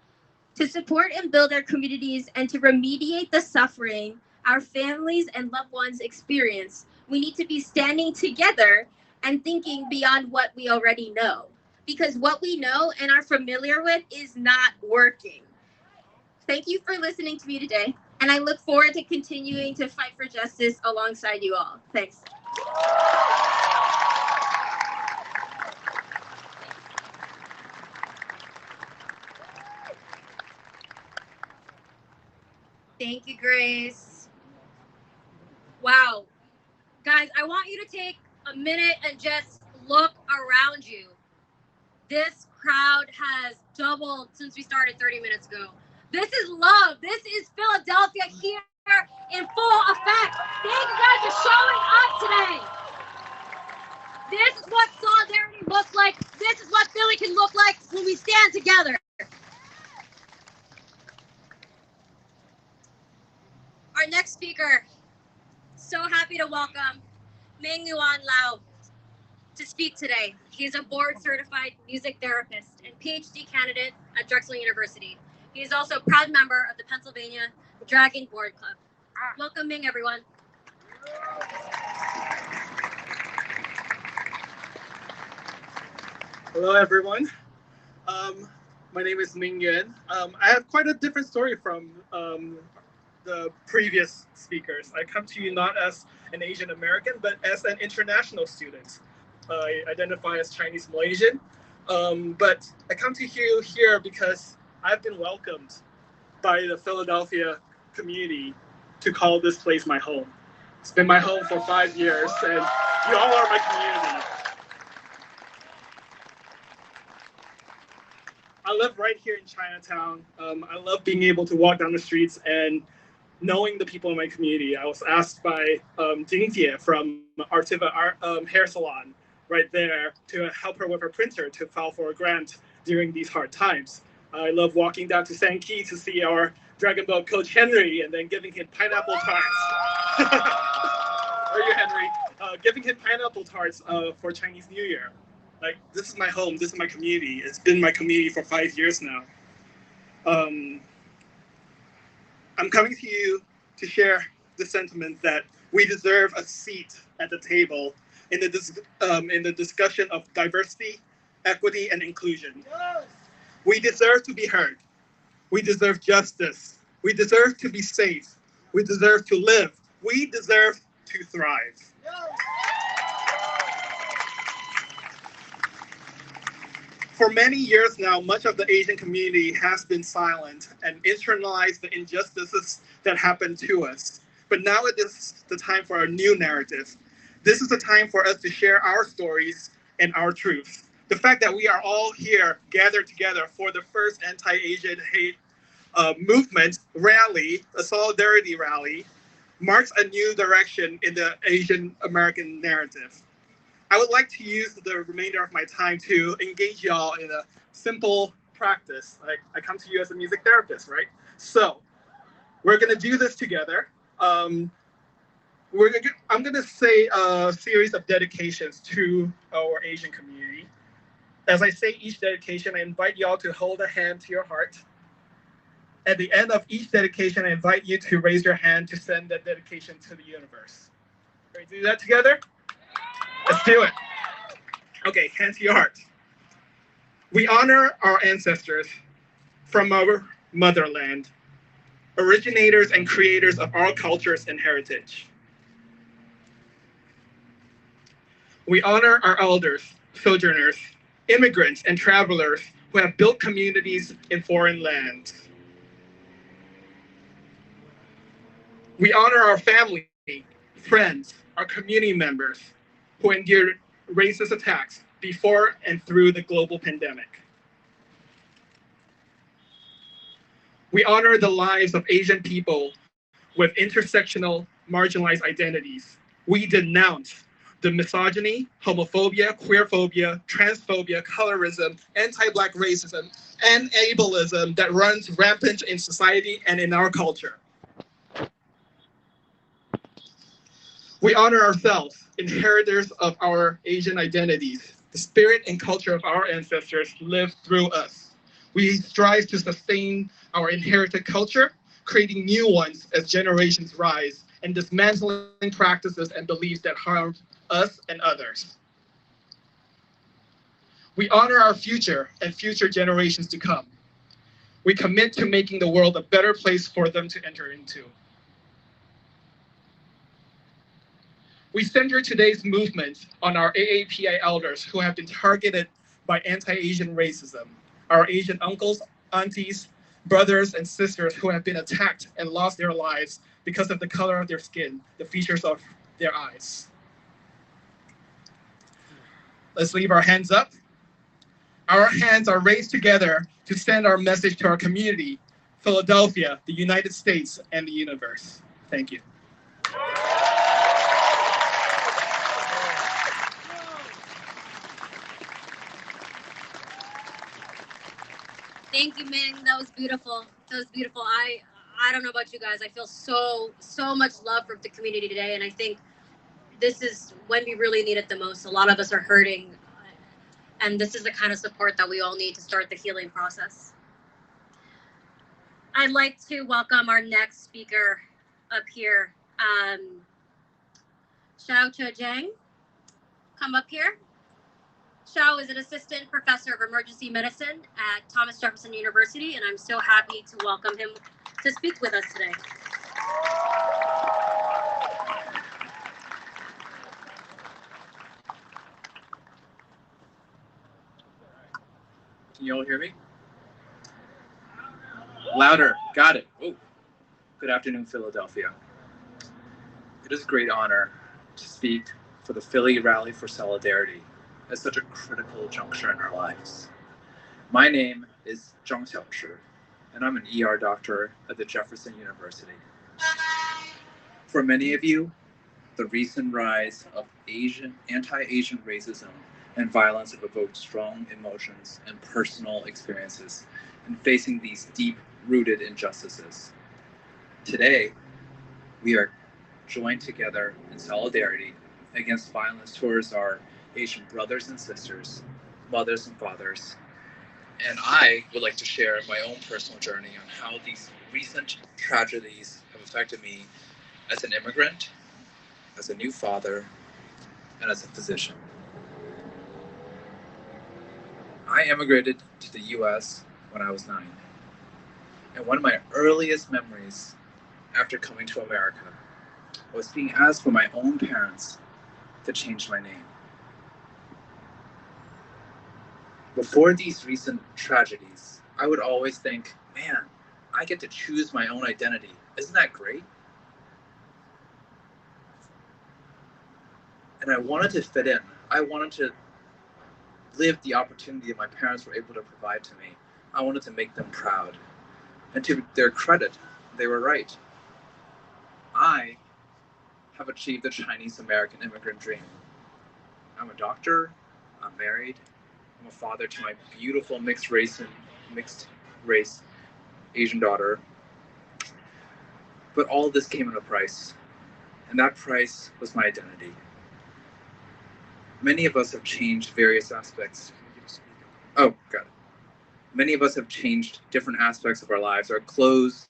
To support and build our communities and to remediate the suffering our families and loved ones experience, we need to be standing together and thinking beyond what we already know. Because what we know and are familiar with is not working. Thank you for listening to me today, and I look forward to continuing to fight for justice alongside you all. Thanks. Thank you, Grace. Wow. Guys, I want you to take a minute and just look around you. This crowd has doubled since we started 30 minutes ago. This is love. This is Philadelphia here in full effect. Thank you guys for showing up today. This is what solidarity looks like. This is what Philly can look like when we stand together. Our next speaker, so happy to welcome Meng Yuan Lao to speak today. He is a board-certified music therapist and PhD candidate at Drexel University. He is also a proud member of the Pennsylvania Dragon Board Club. Welcome, Ming, everyone. Hello, everyone. My name is Meng Yuan. I have quite a different story from the previous speakers. I come to you not as an Asian American, but as an international student. I identify as Chinese Malaysian, but I come to you here because I've been welcomed by the Philadelphia community to call this place my home. It's been my home for 5 years, and you all are my community. I live right here in Chinatown. I love being able to walk down the streets and knowing the people in my community. I was asked by Jing Jie from Artiva Hair Salon right there to help her with her printer to file for a grant during these hard times. I love walking down to Sankey to see our Dragon Boat coach Henry and then giving him pineapple tarts. Where are you, Henry? Giving him pineapple tarts for Chinese New Year. Like, this is my home, this is my community. It's been my community for 5 years now. I'm coming to you to share the sentiment that we deserve a seat at the table in the discussion of diversity, equity, and inclusion. We deserve to be heard. We deserve justice. We deserve to be safe. We deserve to live. We deserve to thrive. For many years now, much of the Asian community has been silent and internalized the injustices that happen to us. But now it is the time for a new narrative. This is the time for us to share our stories and our truth. The fact that we are all here gathered together for the first anti-Asian hate movement rally, a solidarity rally, marks a new direction in the Asian American narrative. I would like to use the remainder of my time to engage y'all in a simple practice. I come to you as a music therapist, right? So we're gonna do this together. I'm gonna say a series of dedications to our Asian community. As I say each dedication, I invite y'all to hold a hand to your heart. At the end of each dedication, I invite you to raise your hand to send that dedication to the universe. Ready to do that together? Let's do it. Okay, hand to your heart. We honor our ancestors from our motherland, originators and creators of our cultures and heritage. We honor our elders, sojourners, immigrants, and travelers who have built communities in foreign lands. We honor our family, friends, our community members who endured racist attacks, before and through the global pandemic. We honor the lives of Asian people with intersectional, marginalized identities. We denounce the misogyny, homophobia, queerphobia, transphobia, colorism, anti-Black racism, and ableism that runs rampant in society and in our culture. We honor ourselves, inheritors of our Asian identities. The spirit and culture of our ancestors live through us. We strive to sustain our inherited culture, creating new ones as generations rise, and dismantling practices and beliefs that harm us and others. We honor our future and future generations to come. We commit to making the world a better place for them to enter into. We center today's movement on our AAPI elders who have been targeted by anti-Asian racism, our Asian uncles, aunties, brothers, and sisters who have been attacked and lost their lives because of the color of their skin, the features of their eyes. Let's leave our hands up. Our hands are raised together to send our message to our community, Philadelphia, the United States, and the universe. Thank you. Thank you, Meng. That was beautiful. That was beautiful. I don't know about you guys. I feel so much love for the community today, and I think this is when we really need it the most. A lot of us are hurting, and this is the kind of support that we all need to start the healing process. I'd like to welcome our next speaker up here, Xiao Zhang. Come up here. Xiao is an assistant professor of emergency medicine at Thomas Jefferson University, and I'm so happy to welcome him to speak with us today. Can you all hear me? Louder. Got it. Oh. Good afternoon, Philadelphia. It is a great honor to speak for the Philly Rally for Solidarity at such a critical juncture in our lives. My name is Zhang Xiaoshi, and I'm an ER doctor at the Jefferson University. For many of you, the recent rise of anti-Asian racism and violence have evoked strong emotions and personal experiences in facing these deep-rooted injustices. Today, we are joined together in solidarity against violence towards our Asian brothers and sisters, mothers and fathers. And I would like to share my own personal journey on how these recent tragedies have affected me as an immigrant, as a new father, and as a physician. I immigrated to the US when I was 9. And one of my earliest memories after coming to America was being asked by my own parents to change my name. Before these recent tragedies, I would always think, man, I get to choose my own identity. Isn't that great? And I wanted to fit in. I wanted to live the opportunity that my parents were able to provide to me. I wanted to make them proud. And to their credit, they were right. I have achieved the Chinese American immigrant dream. I'm a doctor, I'm married, I'm a father to my beautiful mixed race Asian daughter. But all of this came at a price, and that price was my identity. Many of us have changed various aspects. Oh, got it. Many of us have changed different aspects of our lives, our clothes,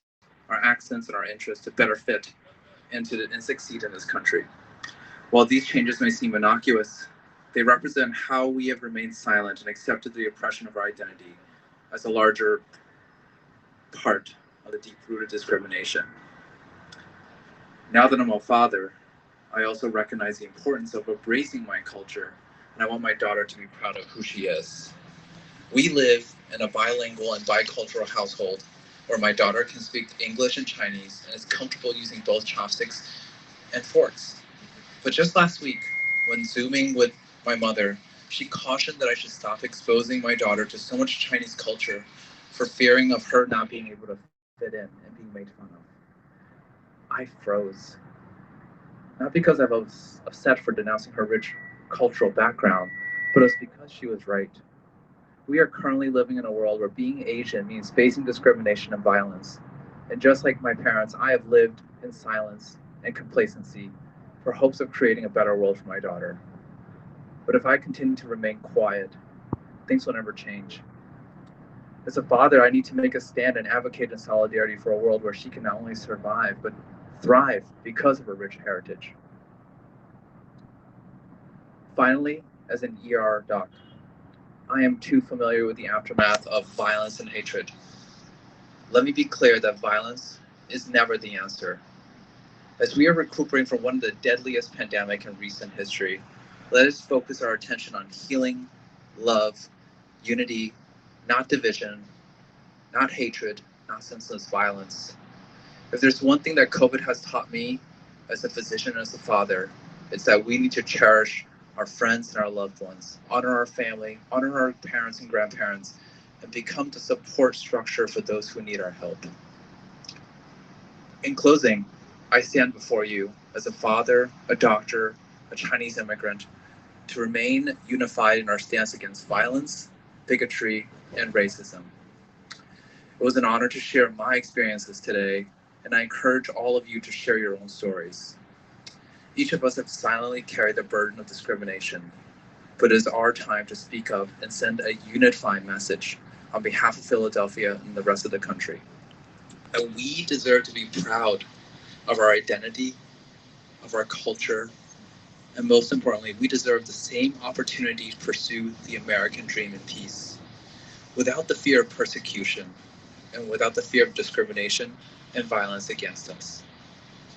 our accents, and our interests to better fit and succeed in this country. While these changes may seem innocuous, they represent how we have remained silent and accepted the oppression of our identity as a larger part of the deep-rooted discrimination. Now that I'm a father, I also recognize the importance of embracing my culture, and I want my daughter to be proud of who she is. We live in a bilingual and bicultural household where my daughter can speak English and Chinese and is comfortable using both chopsticks and forks. But just last week, when Zooming with my mother, She cautioned that I should stop exposing my daughter to so much Chinese culture for fearing of her not being able to fit in and being made fun of. I froze. Not because I was upset for denouncing her rich cultural background, but it was because she was right. We are currently living in a world where being Asian means facing discrimination and violence. And just like my parents, I have lived in silence and complacency for hopes of creating a better world for my daughter. But if I continue to remain quiet, things will never change. As a father, I need to make a stand and advocate in solidarity for a world where she can not only survive, but thrive because of her rich heritage. Finally, as an ER doc, I am too familiar with the aftermath of violence and hatred. Let me be clear that violence is never the answer. As we are recuperating from one of the deadliest pandemics in recent history, let us focus our attention on healing, love, unity, not division, not hatred, not senseless violence. If there's one thing that COVID has taught me as a physician and as a father, it's that we need to cherish our friends and our loved ones, honor our family, honor our parents and grandparents, and become the support structure for those who need our help. In closing, I stand before you as a father, a doctor, a Chinese immigrant, to remain unified in our stance against violence, bigotry, and racism. It was an honor to share my experiences today, and I encourage all of you to share your own stories. Each of us have silently carried the burden of discrimination, but it is our time to speak up and send a unifying message on behalf of Philadelphia and the rest of the country. And we deserve to be proud of our identity, of our culture, and most importantly, we deserve the same opportunity to pursue the American dream in peace, without the fear of persecution and without the fear of discrimination and violence against us.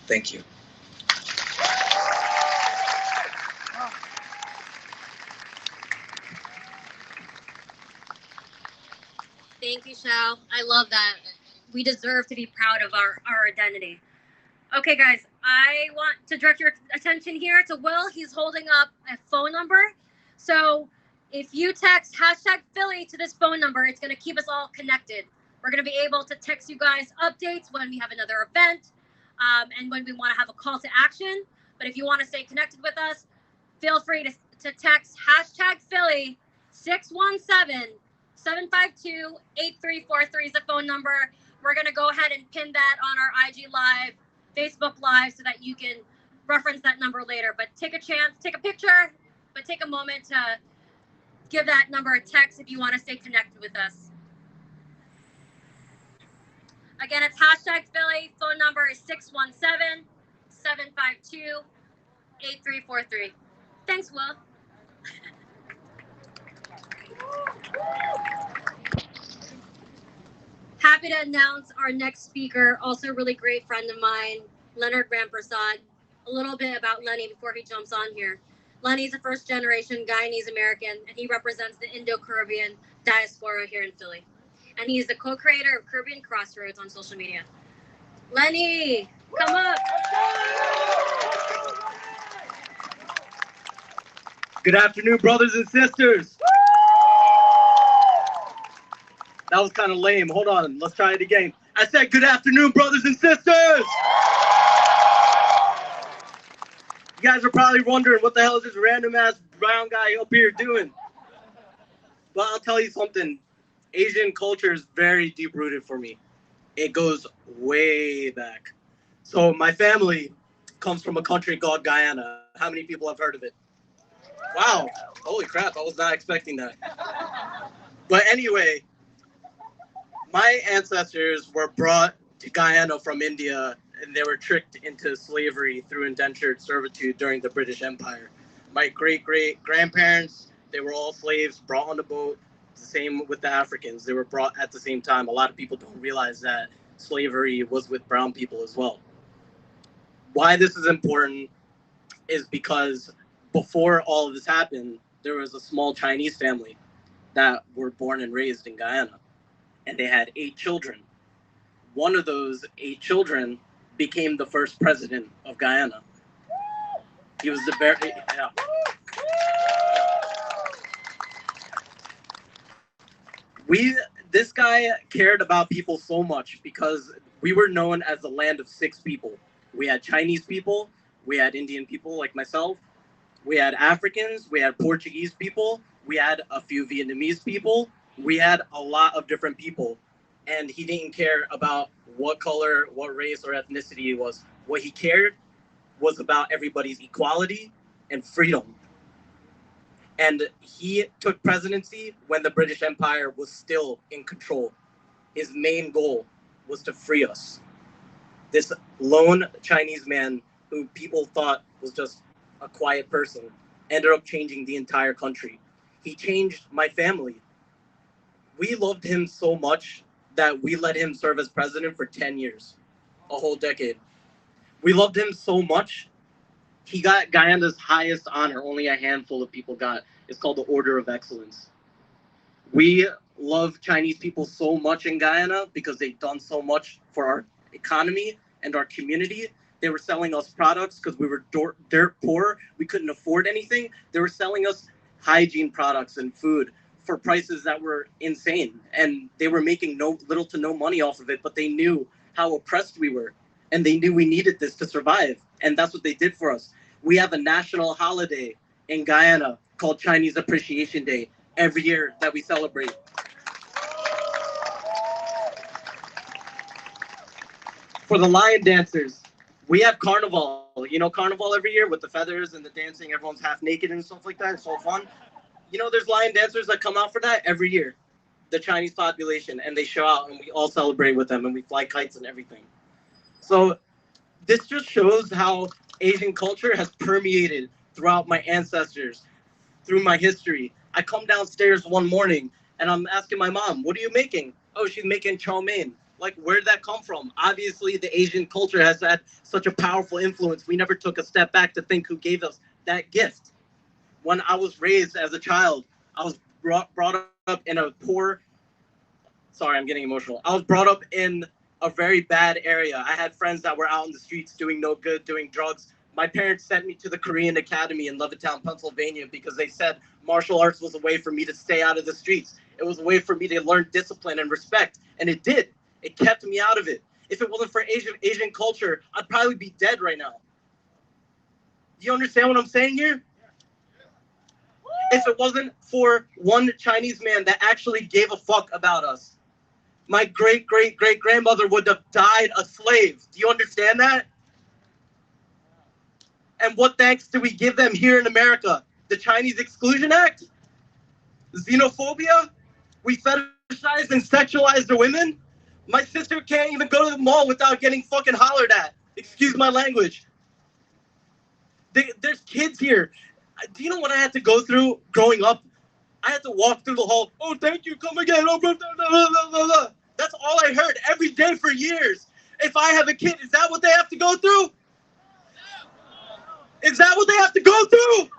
Thank you. Thank you, Shao. I love that. We deserve to be proud of our identity. Okay, guys, I want to direct your attention here to Will. He's holding up a phone number. So if you text #Philly to this phone number, it's going to keep us all connected. We're going to be able to text you guys updates when we have another event and when we want to have a call to action. But if you want to stay connected with us, feel free to text #Philly 617-752-8343 is the phone number. We're going to go ahead and pin that on our IG Live, Facebook Live, so that you can reference that number later. But take a chance, take a picture, but take a moment to give that number a text if you want to stay connected with us. Again, it's #Philly. Phone number is 617-752-8343. Thanks, Will. Happy to announce our next speaker, also a really great friend of mine, Leonard Rampersad. A little bit about Lenny before he jumps on here. Lenny's a first-generation Guyanese American, and he represents the Indo-Caribbean diaspora here in Philly. And he's the co-creator of Caribbean Crossroads on social media. Lenny, come up. Good afternoon, brothers and sisters. That was kind of lame. Hold on, let's try it again. I said good afternoon, brothers and sisters. You guys are probably wondering what the hell is this random ass brown guy up here doing? Well, I'll tell you something. Asian culture is very deep rooted for me. It goes way back. So my family comes from a country called Guyana. How many people have heard of it? Wow, holy crap, I was not expecting that. But anyway, my ancestors were brought to Guyana from India, and they were tricked into slavery through indentured servitude during the British Empire. My great-great-grandparents, they were all slaves, brought on the boat. The same with the Africans. They were brought at the same time. A lot of people don't realize that slavery was with brown people as well. Why this is important is because before all of this happened, there was a small Chinese family that were born and raised in Guyana, and they had 8 children. One of those 8 children became the first president of Guyana. He was the very, yeah. This guy cared about people so much because we were known as the land of 6 people. We had Chinese people, we had Indian people like myself, we had Africans, we had Portuguese people, we had a few Vietnamese people, we had a lot of different people. And he didn't care about what color, what race or ethnicity he was. What he cared was about everybody's equality and freedom. And he took presidency when the British Empire was still in control. His main goal was to free us. This lone Chinese man who people thought was just a quiet person ended up changing the entire country. He changed my family. We loved him so much that we let him serve as president for 10 years, a whole decade. We loved him so much, he got Guyana's highest honor, only a handful of people got. It's called the Order of Excellence. We love Chinese people so much in Guyana because they've done so much for our economy and our community. They were selling us products because we were dirt poor. We couldn't afford anything. They were selling us hygiene products and food for prices that were insane. And they were making little to no money off of it, but they knew how oppressed we were. And they knew we needed this to survive. And that's what they did for us. We have a national holiday in Guyana called Chinese Appreciation Day every year that we celebrate. For the lion dancers, we have carnival. You know, carnival every year with the feathers and the dancing, everyone's half naked and stuff like that. It's so fun. You know, there's lion dancers that come out for that every year, the Chinese population, and they show out and we all celebrate with them and we fly kites and everything. So this just shows how Asian culture has permeated throughout my ancestors, through my history. I come downstairs one morning and I'm asking my mom, what are you making? Oh, she's making chow mein. Like, where did that come from? Obviously, the Asian culture has had such a powerful influence. We never took a step back to think who gave us that gift. When I was raised as a child, I was brought up in a poor, sorry, I'm getting emotional. I was brought up in a very bad area. I had friends that were out in the streets doing no good, doing drugs. My parents sent me to the Korean Academy in Levittown, Pennsylvania, because they said martial arts was a way for me to stay out of the streets. It was a way for me to learn discipline and respect. And it did. It kept me out of it. If it wasn't for Asian culture, I'd probably be dead right now. Do you understand what I'm saying here? If it wasn't for one Chinese man that actually gave a fuck about us, my great-great-great-grandmother would have died a slave. Do you understand that? And what thanks do we give them here in America? The Chinese Exclusion Act? Xenophobia? We fetishize and sexualize the women? My sister can't even go to the mall without getting fucking hollered at. Excuse my language. There's kids here. Do you know what I had to go through growing up? I had to walk through the hall. Oh, thank you. Come again. Oh, blah, blah, blah, blah, blah, blah. That's all I heard every day for years. If I have a kid, is that what they have to go through? Is that what they have to go through?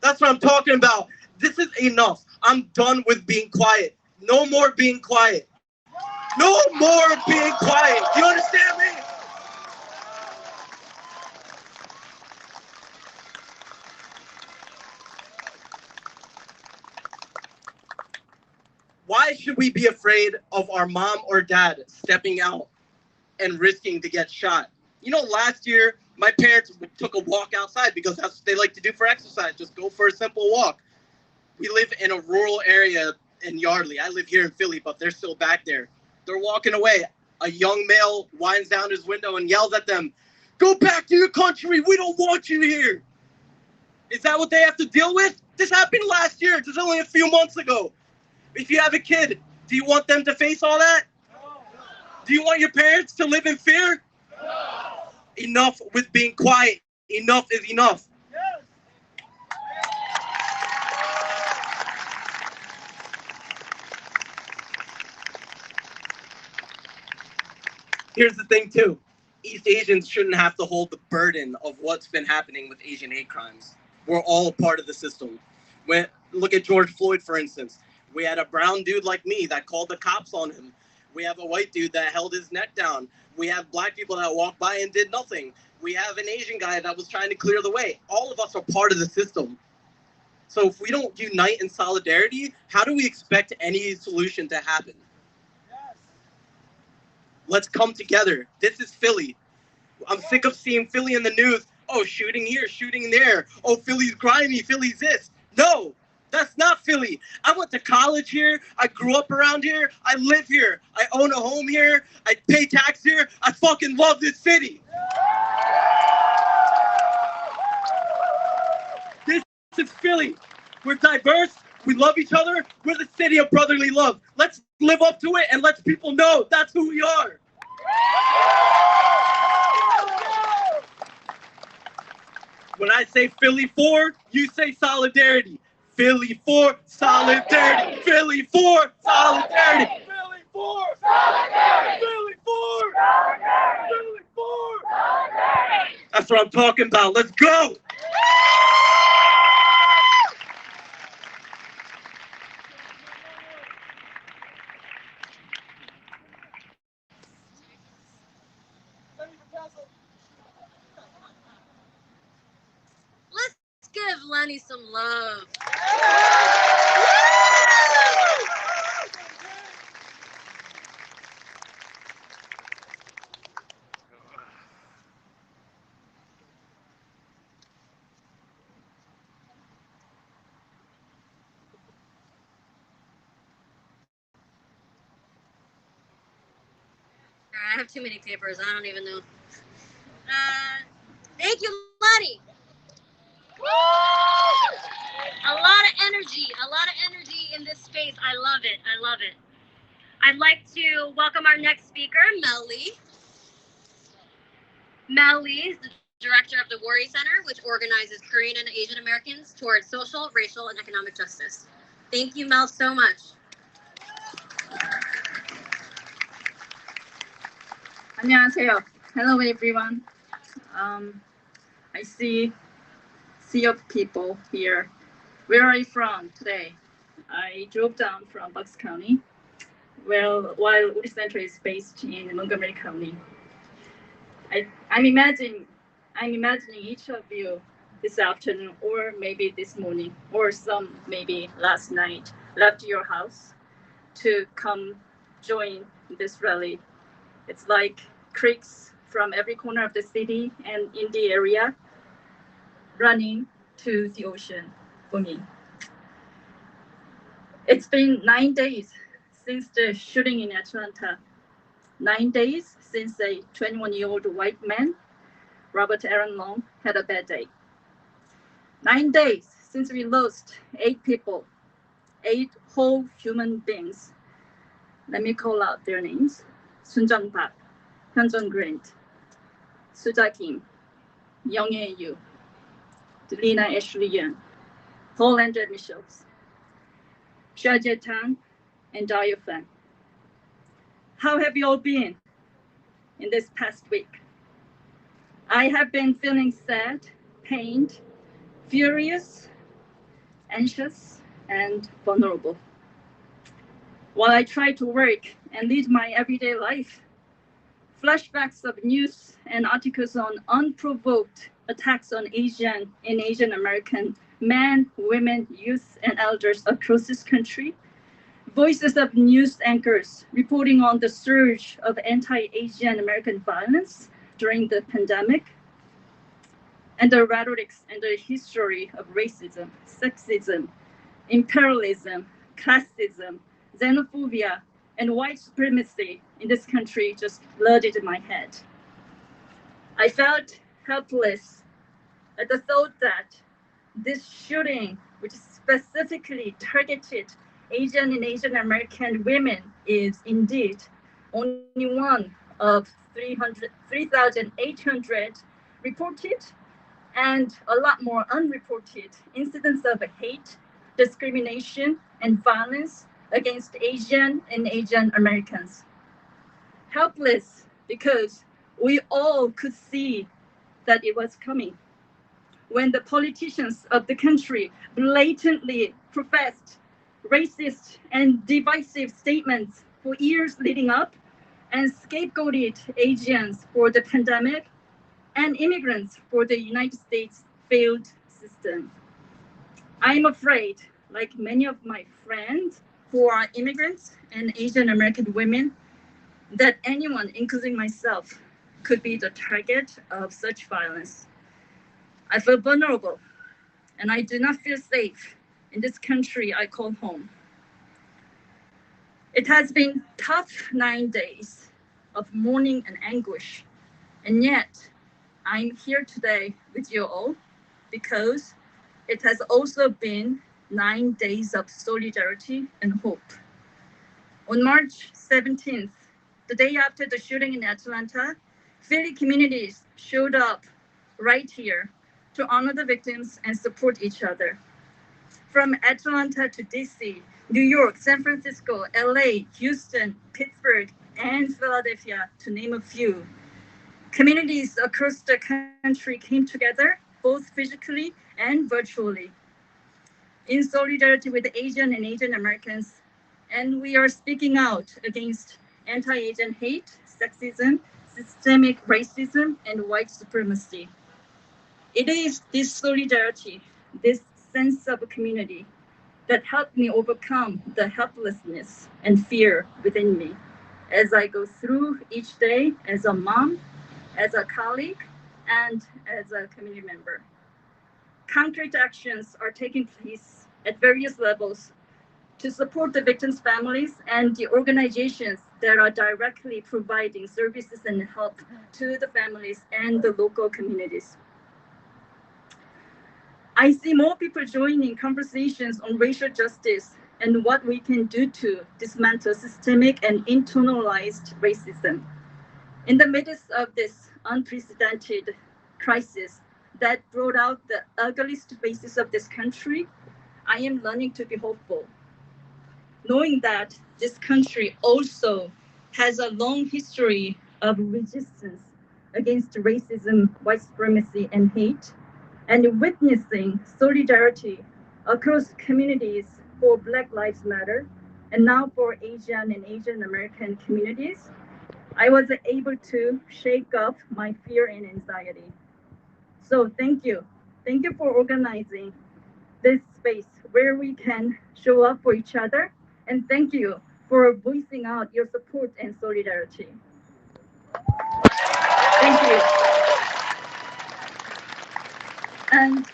That's what I'm talking about. This is enough. I'm done with being quiet. No more being quiet. No more being quiet. Do you understand me? Why should we be afraid of our mom or dad stepping out and risking to get shot? You know, last year, my parents took a walk outside because that's what they like to do for exercise. Just go for a simple walk. We live in a rural area in Yardley. I live here in Philly, but they're still back there. They're walking away. A young male winds down his window and yells at them, "Go back to your country. We don't want you here." Is that what they have to deal with? This happened last year. This is only a few months ago. If you have a kid, do you want them to face all that? No. Do you want your parents to live in fear? No. Enough with being quiet. Enough is enough. Yes. Here's the thing, too. East Asians shouldn't have to hold the burden of what's been happening with Asian hate crimes. We're all a part of the system. Look at George Floyd, for instance. We had a brown dude like me that called the cops on him. We have a white dude that held his neck down. We have black people that walked by and did nothing. We have an Asian guy that was trying to clear the way. All of us are part of the system. So if we don't unite in solidarity, how do we expect any solution to happen? Let's come together. This is Philly. I'm sick of seeing Philly in the news. Oh, shooting here, shooting there. Oh, Philly's grimy, Philly's this. No, that's not Philly. I went to college here. I grew up around here. I live here. I own a home here. I pay tax here. I fucking love this city. This is Philly. We're diverse. We love each other. We're the city of brotherly love. Let's live up to it and let people know that's who we are. When I say Philly for, you say solidarity. Philly for solidarity. Philly for solidarity. Philly for solidarity. Philly for solidarity. Philly for solidarity. That's what I'm talking about. Let's go. Let's give Lenny some love. I have too many papers. I don't even know. Thank you, Lenny. A lot of energy in this space. I love it. I love it. I'd like to welcome our next speaker, Mellie. Mellie is the director of the Worry Center, which organizes Korean and Asian Americans towards social, racial, and economic justice. Thank you, Mel, so much. 안녕하세요. Hello, everyone. I see sea of people here. Where are you from today? I drove down from Bucks County, while Woody Center is based in Montgomery County. I'm imagining each of you this afternoon, or maybe this morning, or some maybe last night, left your house to come join this rally. It's like creeks from every corner of the city and in the area running to the ocean for me. It's been 9 days since the shooting in Atlanta. 9 days since a 21-year-old white man, Robert Aaron Long, had a bad day. 9 days since we lost 8 people, 8 whole human beings. Let me call out their names. Sunjung Park, Hyunjung Grant, Suja Kim, Younghae Yu, Lena Ashley Young, Hollander Michels, Shaja Tan, and Dayo Fan. How have you all been in this past week? I have been feeling sad, pained, furious, anxious, and vulnerable. While I try to work and lead my everyday life, flashbacks of news and articles on unprovoked attacks on Asian and Asian American men, women, youth, and elders across this country, voices of news anchors reporting on the surge of anti-Asian American violence during the pandemic, and the rhetorics and the history of racism, sexism, imperialism, classism, xenophobia, and white supremacy in this country just flooded my head. I felt helpless at the thought that this shooting, which specifically targeted Asian and Asian American women, is indeed only one of 3,800 reported and a lot more unreported incidents of hate, discrimination, and violence against Asian and Asian Americans. Helpless because we all could see that it was coming. When the politicians of the country blatantly professed racist and divisive statements for years leading up and scapegoated Asians for the pandemic and immigrants for the United States failed system. I'm afraid, like many of my friends who are immigrants and Asian American women, that anyone, including myself, could be the target of such violence. I feel vulnerable, and I do not feel safe in this country I call home. It has been tough 9 days of mourning and anguish, and yet I'm here today with you all because it has also been 9 days of solidarity and hope. On March 17th, the day after the shooting in Atlanta, Philly communities showed up right here to honor the victims and support each other. From Atlanta to DC, New York, San Francisco, LA, Houston, Pittsburgh, and Philadelphia, to name a few. Communities across the country came together, both physically and virtually, in solidarity with Asian and Asian Americans. And we are speaking out against anti-Asian hate, sexism, systemic racism, and white supremacy. It is this solidarity, this sense of community, that helped me overcome the helplessness and fear within me as I go through each day as a mom, as a colleague, and as a community member. Concrete actions are taking place at various levels to support the victims' families and the organizations that are directly providing services and help to the families and the local communities. I see more people joining conversations on racial justice and what we can do to dismantle systemic and internalized racism. In the midst of this unprecedented crisis that brought out the ugliest faces of this country, I am learning to be hopeful, knowing that this country also has a long history of resistance against racism, white supremacy, and hate, and witnessing solidarity across communities for Black Lives Matter, and now for Asian and Asian American communities, I was able to shake off my fear and anxiety. So thank you. Thank you for organizing this space where we can show up for each other. And thank you for voicing out your support and solidarity. Thank you. And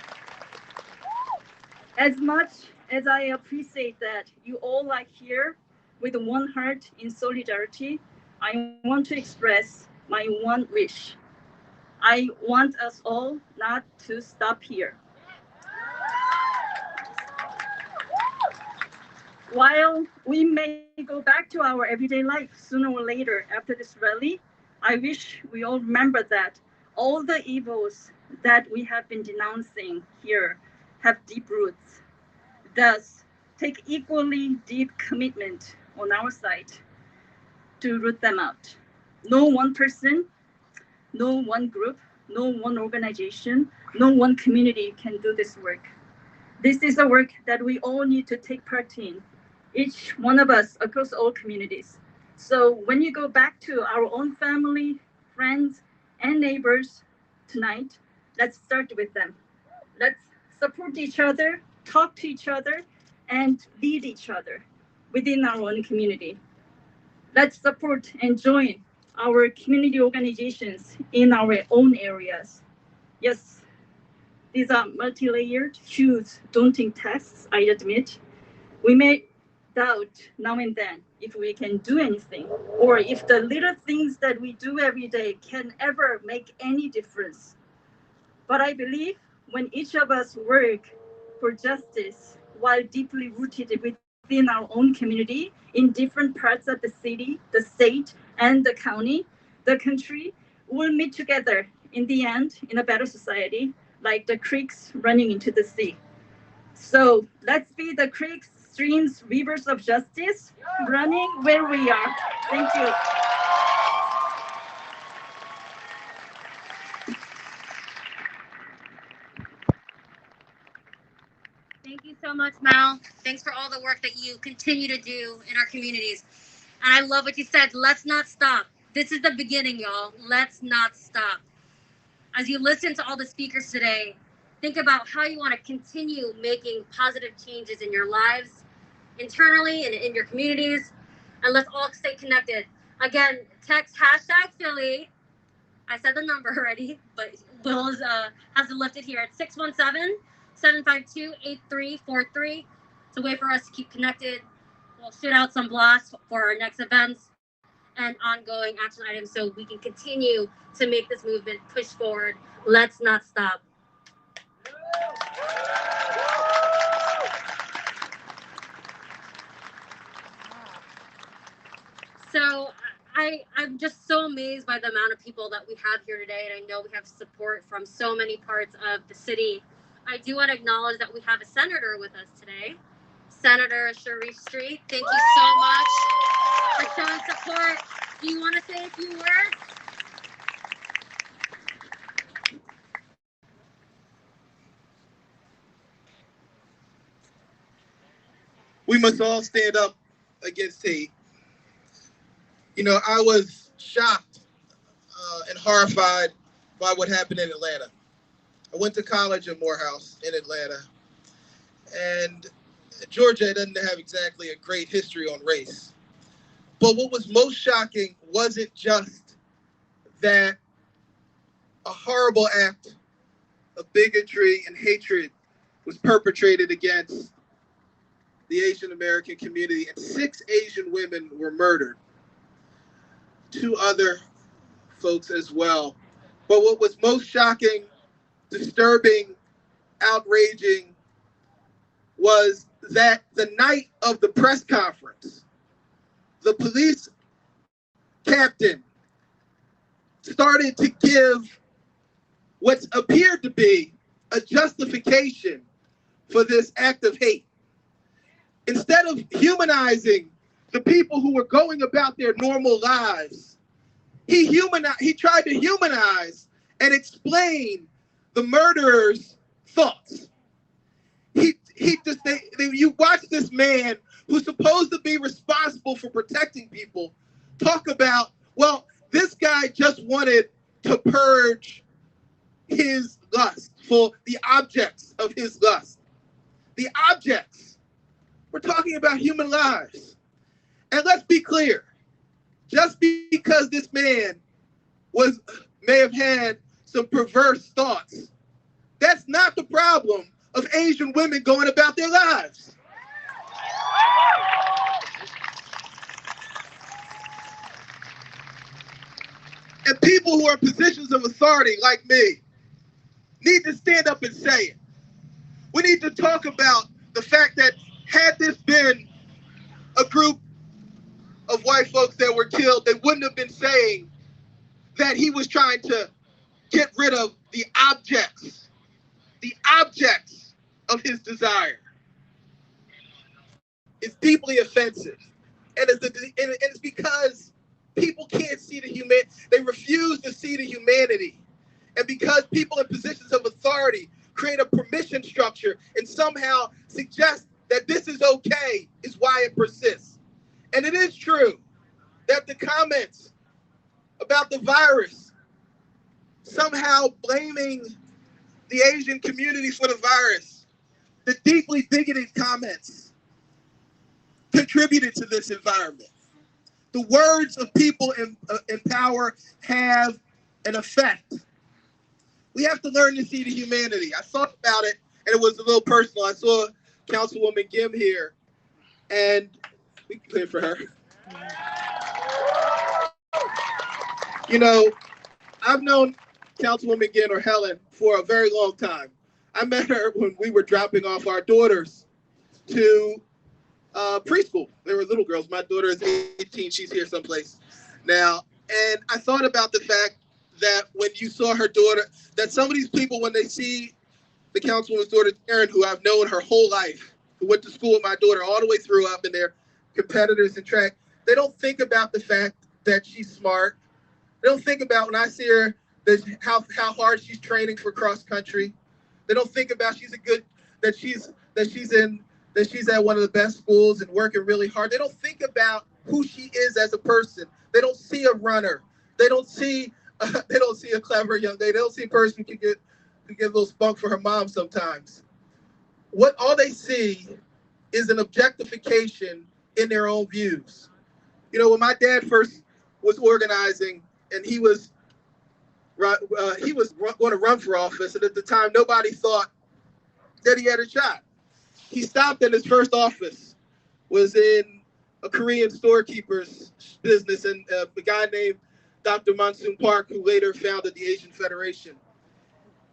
as much as I appreciate that you all are here with one heart in solidarity, I want to express my one wish. I want us all not to stop here. While we may go back to our everyday life sooner or later after this rally, I wish we all remember that all the evils that we have been denouncing here have deep roots. Thus, take equally deep commitment on our side to root them out. No one person, no one group, no one organization, no one community can do this work. This is a work that we all need to take part in, each one of us across all communities. So when you go back to our own family, friends, and neighbors tonight, let's start with them. Let's support each other, talk to each other, and lead each other within our own community. Let's support and join our community organizations in our own areas. Yes, these are multi-layered, huge, daunting tasks, I admit. We may doubt now and then if we can do anything, or if the little things that we do every day can ever make any difference. But I believe when each of us work for justice while deeply rooted within our own community in different parts of the city, the state, and the county, the country, we'll meet together in the end in a better society, like the creeks running into the sea. So let's be the creeks, streams, rivers of justice running where we are. Thank you. Thank you so much, Mel. Thanks for all the work that you continue to do in our communities. And I love what you said. Let's not stop. This is the beginning, y'all. Let's not stop. As you listen to all the speakers today, Think about how you want to continue making positive changes in your lives, internally and in your communities, and let's all stay connected. Again, text hashtag Philly. I said the number already, but Will has it lifted here at 617-752-8343. It's a way for us to keep connected. We'll shoot out some blasts for our next events and ongoing action items so we can continue to make this movement push forward. Let's not stop. So I'm just so amazed by the amount of people that we have here today, and I know we have support from so many parts of the city. I do want to acknowledge that we have a senator with us today, Senator Sharif Street. Thank you so much for showing support. Do you want to say a few words? We must all stand up against hate. You know, I was shocked and horrified by what happened in Atlanta. I went to college in Morehouse in Atlanta, and Georgia doesn't have exactly a great history on race. But what was most shocking wasn't just that a horrible act of bigotry and hatred was perpetrated against the Asian American community, and 6 Asian women were murdered. 2 other folks as well. But what was most shocking, disturbing, outraging was that the night of the press conference, the police captain started to give what appeared to be a justification for this act of hate. Instead of humanizing the people who were going about their normal lives, he tried to humanize and explain the murderer's thoughts. You watch this man who's supposed to be responsible for protecting people talk about, well, this guy just wanted to purge his lust for the objects of his lust. The objects. We're talking about human lives. And let's be clear, just because this man may have had some perverse thoughts, that's not the problem of Asian women going about their lives. And people who are in positions of authority like me need to stand up and say it. We need to talk about the fact that had this been a group of white folks that were killed, they wouldn't have been saying that he was trying to get rid of the objects of his desire. It's deeply offensive. And it's because people can't see the humanity. They refuse to see the humanity. And because people in positions of authority create a permission structure and somehow suggest that this is okay is why it persists. And it is true that the comments about the virus, somehow blaming the Asian community for the virus, the deeply bigoted comments contributed to this environment. The words of people in power have an effect. We have to learn to see the humanity. I thought about it, and it was a little personal. I saw Councilwoman Kim here, and we can play for her. You know, I've known Councilwoman Ginn, or Helen, for a very long time. I met her when we were dropping off our daughters to preschool. They were little girls. My daughter is 18. She's here someplace now. And I thought about the fact that when you saw her daughter, that some of these people, when they see the councilwoman's daughter, Erin, who I've known her whole life, who went to school with my daughter all the way through up, and they're competitors in track, they don't think about the fact that she's smart. They don't think about, when I see her, how hard she's training for cross country. They don't think about that she's at one of the best schools and working really hard. They don't think about who she is as a person. They don't see a runner. They don't see a clever young lady. They don't see a person who can who get a little spunk for her mom sometimes. What all they see is an objectification in their own views. You know, when my dad first was organizing and he was going to run for office, and at the time nobody thought that he had a shot. He stopped in his first office, was in a Korean storekeeper's business, and a guy named Dr. Monsoon Park, who later founded the Asian Federation.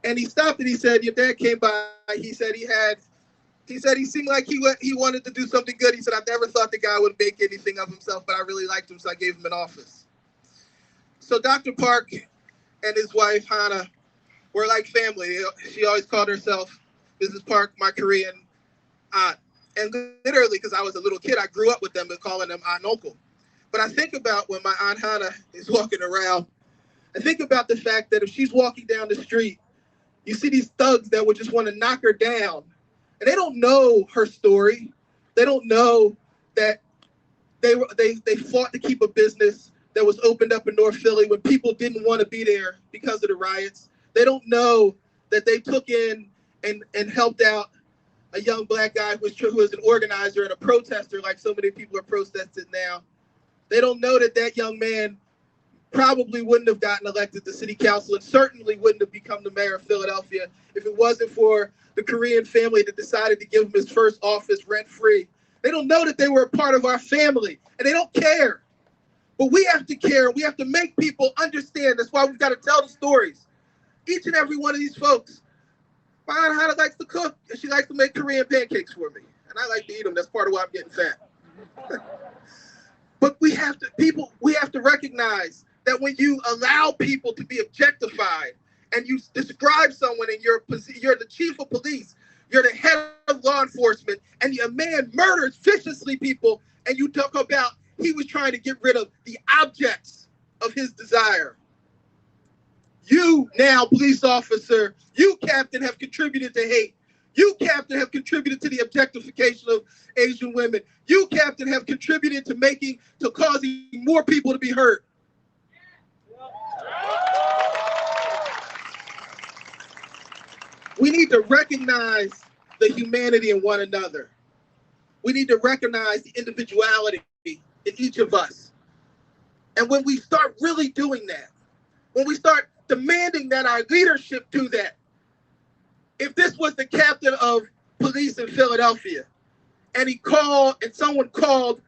And he stopped and he said, your dad came by. He said he seemed like he wanted to do something good. He said, I never thought the guy would make anything of himself, but I really liked him, so I gave him an office. So Dr. Park and his wife, Hannah, were like family. She always called herself Mrs. Park, my Korean aunt. And literally, because I was a little kid, I grew up with them and calling them aunt and uncle. But I think about when my Aunt Hannah is walking around, I think about the fact that if she's walking down the street, you see these thugs that would just want to knock her down. And they don't know her story. They don't know that they fought to keep a business that was opened up in North Philly when people didn't want to be there because of the riots. They don't know that they took in and helped out a young black guy who was an organizer and a protester, like so many people are protesting now. They don't know that that young man probably wouldn't have gotten elected to city council and certainly wouldn't have become the mayor of Philadelphia if it wasn't for the Korean family that decided to give him his first office rent-free. They don't know that they were a part of our family, and they don't care. But we have to care. We have to make people understand. That's why we've got to tell the stories. Each and every one of these folks. My Aunt Hannah likes to cook, and she likes to make Korean pancakes for me. And I like to eat them. That's part of why I'm getting fat. But we have to recognize that when you allow people to be objectified and you describe someone and you're the chief of police, you're the head of law enforcement, and a man murders viciously people, and you talk about he was trying to get rid of the objects of his desire. You now, police officer, you, captain, have contributed to hate. You, captain, have contributed to the objectification of Asian women. You, captain, have contributed to causing more people to be hurt. We need to recognize the humanity in one another. We need to recognize the individuality in each of us. And when we start really doing that, when we start demanding that our leadership do that, if this was the captain of police in Philadelphia and someone called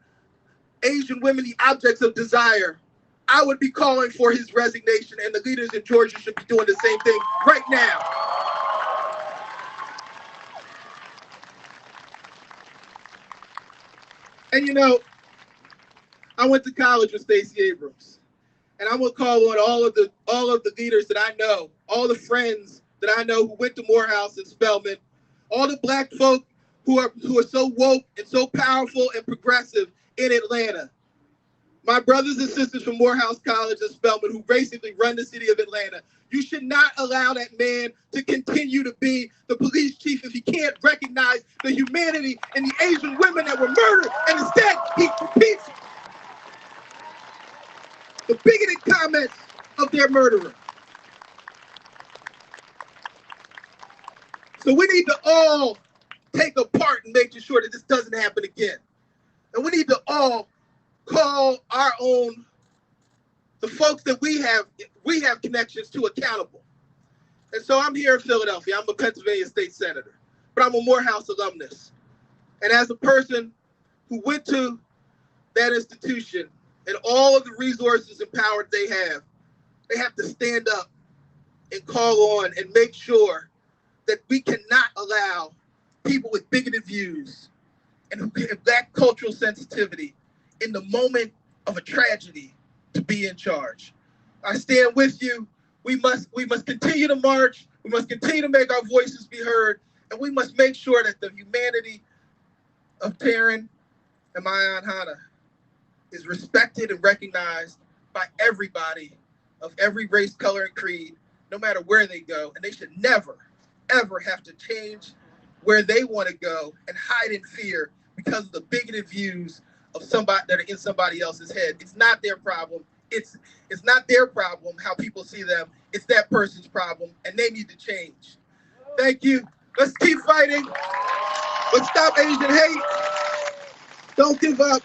Asian women the objects of desire, I would be calling for his resignation, and the leaders in Georgia should be doing the same thing right now. And you know, I went to college with Stacey Abrams, and I'm gonna call on all of the leaders that I know, all the friends that I know who went to Morehouse and Spelman, all the black folk who are so woke and so powerful and progressive in Atlanta. My brothers and sisters from Morehouse College and Spelman who basically run the city of Atlanta. You should not allow that man to continue to be the police chief if he can't recognize the humanity in the Asian women that were murdered, and instead he repeats the bigoted comments of their murderer. So we need to all take a part in making sure that this doesn't happen again. And we need to all call our own, the folks that we have connections to, accountable. And so I'm here in Philadelphia. I'm a Pennsylvania state senator, but I'm a Morehouse alumnus. And as a person who went to that institution and all of the resources and power they have to stand up and call on and make sure that we cannot allow people with bigoted views and who have that cultural sensitivity in the moment of a tragedy to be in charge. I stand with you. We must continue to march. We must continue to make our voices be heard. And we must make sure that the humanity of Taryn and my Aunt Hannah is respected and recognized by everybody of every race, color, and creed, no matter where they go. And they should never, ever have to change where they want to go and hide in fear because of the bigoted views of somebody that are in somebody else's head. It's not their problem. It's not their problem how people see them. It's that person's problem, and they need to change. Thank you. Let's keep fighting. Let's stop Asian hate. Don't give up.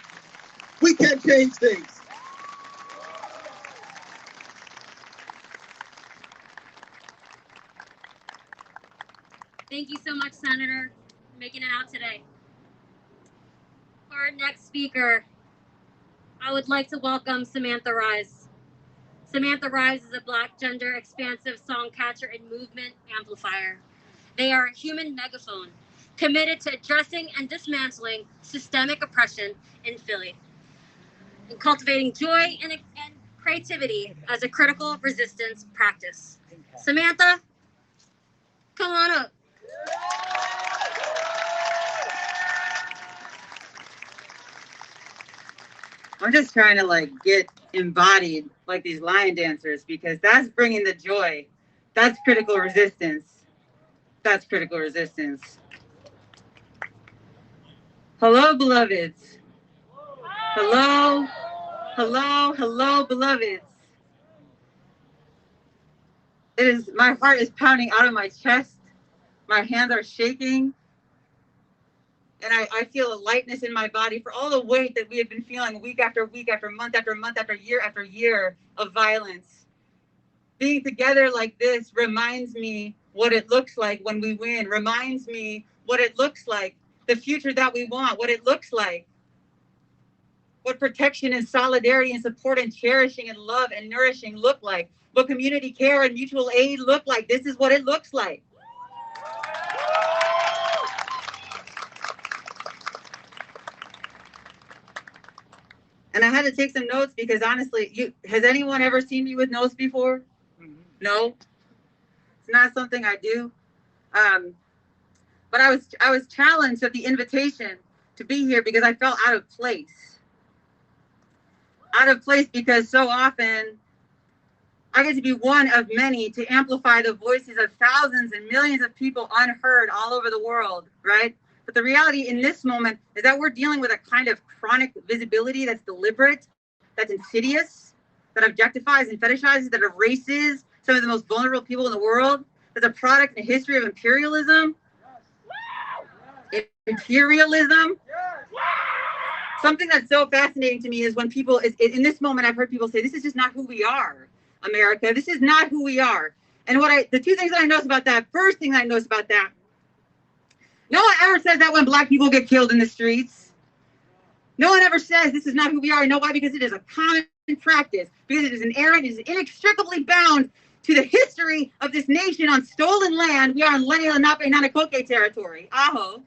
We can change things. Thank you so much, Senator, for making it out today. For our next speaker, I would like to welcome Samantha Rise. Samantha Rise is a Black gender expansive song catcher and movement amplifier. They are a human megaphone committed to addressing and dismantling systemic oppression in Philly and cultivating joy and creativity as a critical resistance practice. Samantha, come on up. I'm just trying to get embodied like these lion dancers, because that's bringing the joy. That's critical resistance. That's critical resistance. Hello, beloveds. Hello, hello, hello, beloveds. My heart is pounding out of my chest. My hands are shaking. And I feel a lightness in my body for all the weight that we have been feeling week after week, after month, after year of violence. Being together like this reminds me what it looks like when we win, reminds me what it looks like, the future that we want, what it looks like, what protection and solidarity and support and cherishing and love and nourishing look like, what community care and mutual aid look like. This is what it looks like. And I had to take some notes because honestly, has anyone ever seen me with notes before? No, it's not something I do. But I was challenged at the invitation to be here because I felt out of place. Out of place because so often I get to be one of many to amplify the voices of thousands and millions of people unheard all over the world, right? But the reality in this moment is that we're dealing with a kind of chronic visibility that's deliberate, that's insidious, that objectifies and fetishizes, that erases some of the most vulnerable people in the world, that's a product and a history of imperialism. Imperialism. Something that's so fascinating to me is when people, in this moment, I've heard people say, this is just not who we are, America. This is not who we are. And the two things that I notice about that, first thing that I notice about that, no one ever says that when Black people get killed in the streets. No one ever says this is not who we are. You know why? Because it is a common practice. Because it is inherent, it is inextricably bound to the history of this nation on stolen land. We are in Lenni Lenape Nanakoke territory. Aho.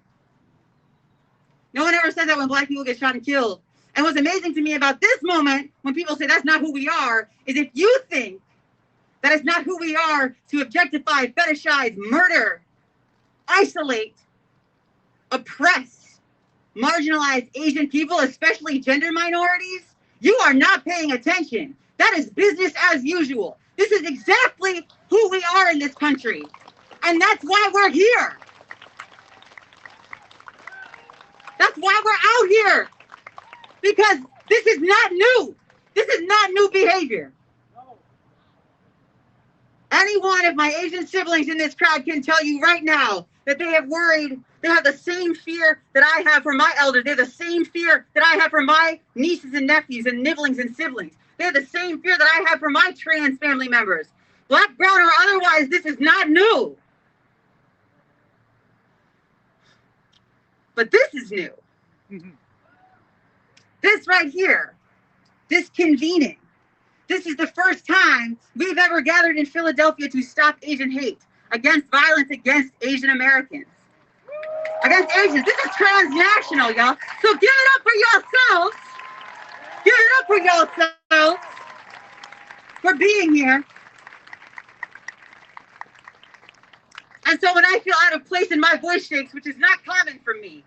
No one ever says that when Black people get shot and killed. And what's amazing to me about this moment, when people say that's not who we are, is if you think that it's not who we are to objectify, fetishize, murder, isolate, oppress, marginalize Asian people, especially gender minorities, you are not paying attention. That is business as usual. This is exactly who we are in this country. And that's why we're here. That's why we're out here. Because this is not new. This is not new behavior. Any one of my Asian siblings in this crowd can tell you right now that they have the same fear that I have for my elders. They have the same fear that I have for my nieces and nephews and nibblings and siblings. They have the same fear that I have for my trans family members. Black, brown, or otherwise, this is not new. But this is new. This right here, this convening, this is the first time we've ever gathered in Philadelphia to stop Asian hate, against violence against Asian Americans, against Asians. This is transnational, y'all. So give it up for yourselves. Give it up for yourselves for being here. And so when I feel out of place and my voice shakes, which is not common for me,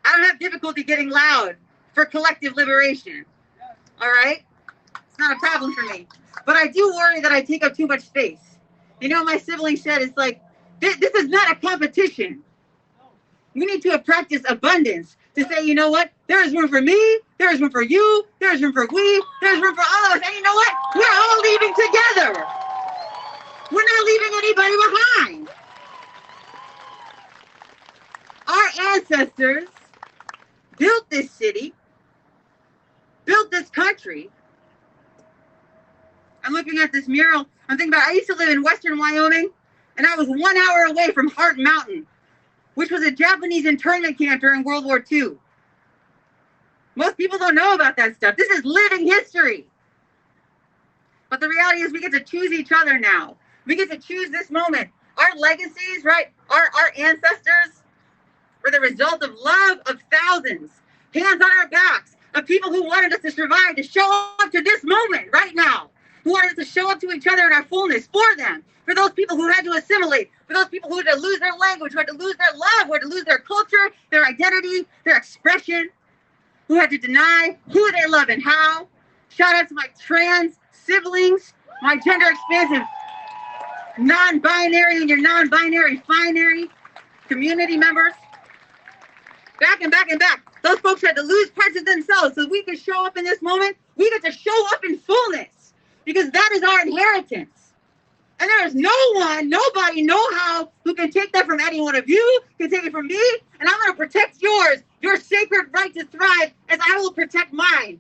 I don't have difficulty getting loud for collective liberation. All right? It's not a problem for me. But I do worry that I take up too much space. You know, my sibling said, it's like, this is not a competition. We need to practice abundance. to say, you know what? There is room for me. There is room for you. There is room for we. There is room for all of us. And you know what? We're all leaving together. We're not leaving anybody behind. Our ancestors built this city, built this country. I'm looking at this mural. I'm thinking about, I used to live in western Wyoming, and I was 1 hour away from Heart Mountain, which was a Japanese internment camp during World War II. Most people don't know about that stuff. This is living history. But the reality is we get to choose each other now. We get to choose this moment. Our legacies, right? Our ancestors were the result of love of thousands, hands on our backs, of people who wanted us to survive, to show up to this moment right now, who wanted us to show up to each other in our fullness for them, for those people who had to assimilate, for those people who had to lose their language, who had to lose their love, who had to lose their culture, their identity, their expression, who had to deny who they love and how. Shout out to my trans siblings, my gender expansive non-binary and your non-binary binary community members. Back and back and back. Those folks had to lose parts of themselves so we could show up in this moment. We get to show up in fullness because that is our inheritance. And there is no one, nobody, no how who can take that from any one of you, can take it from me, and I'm going to protect yours, your sacred right to thrive, as I will protect mine.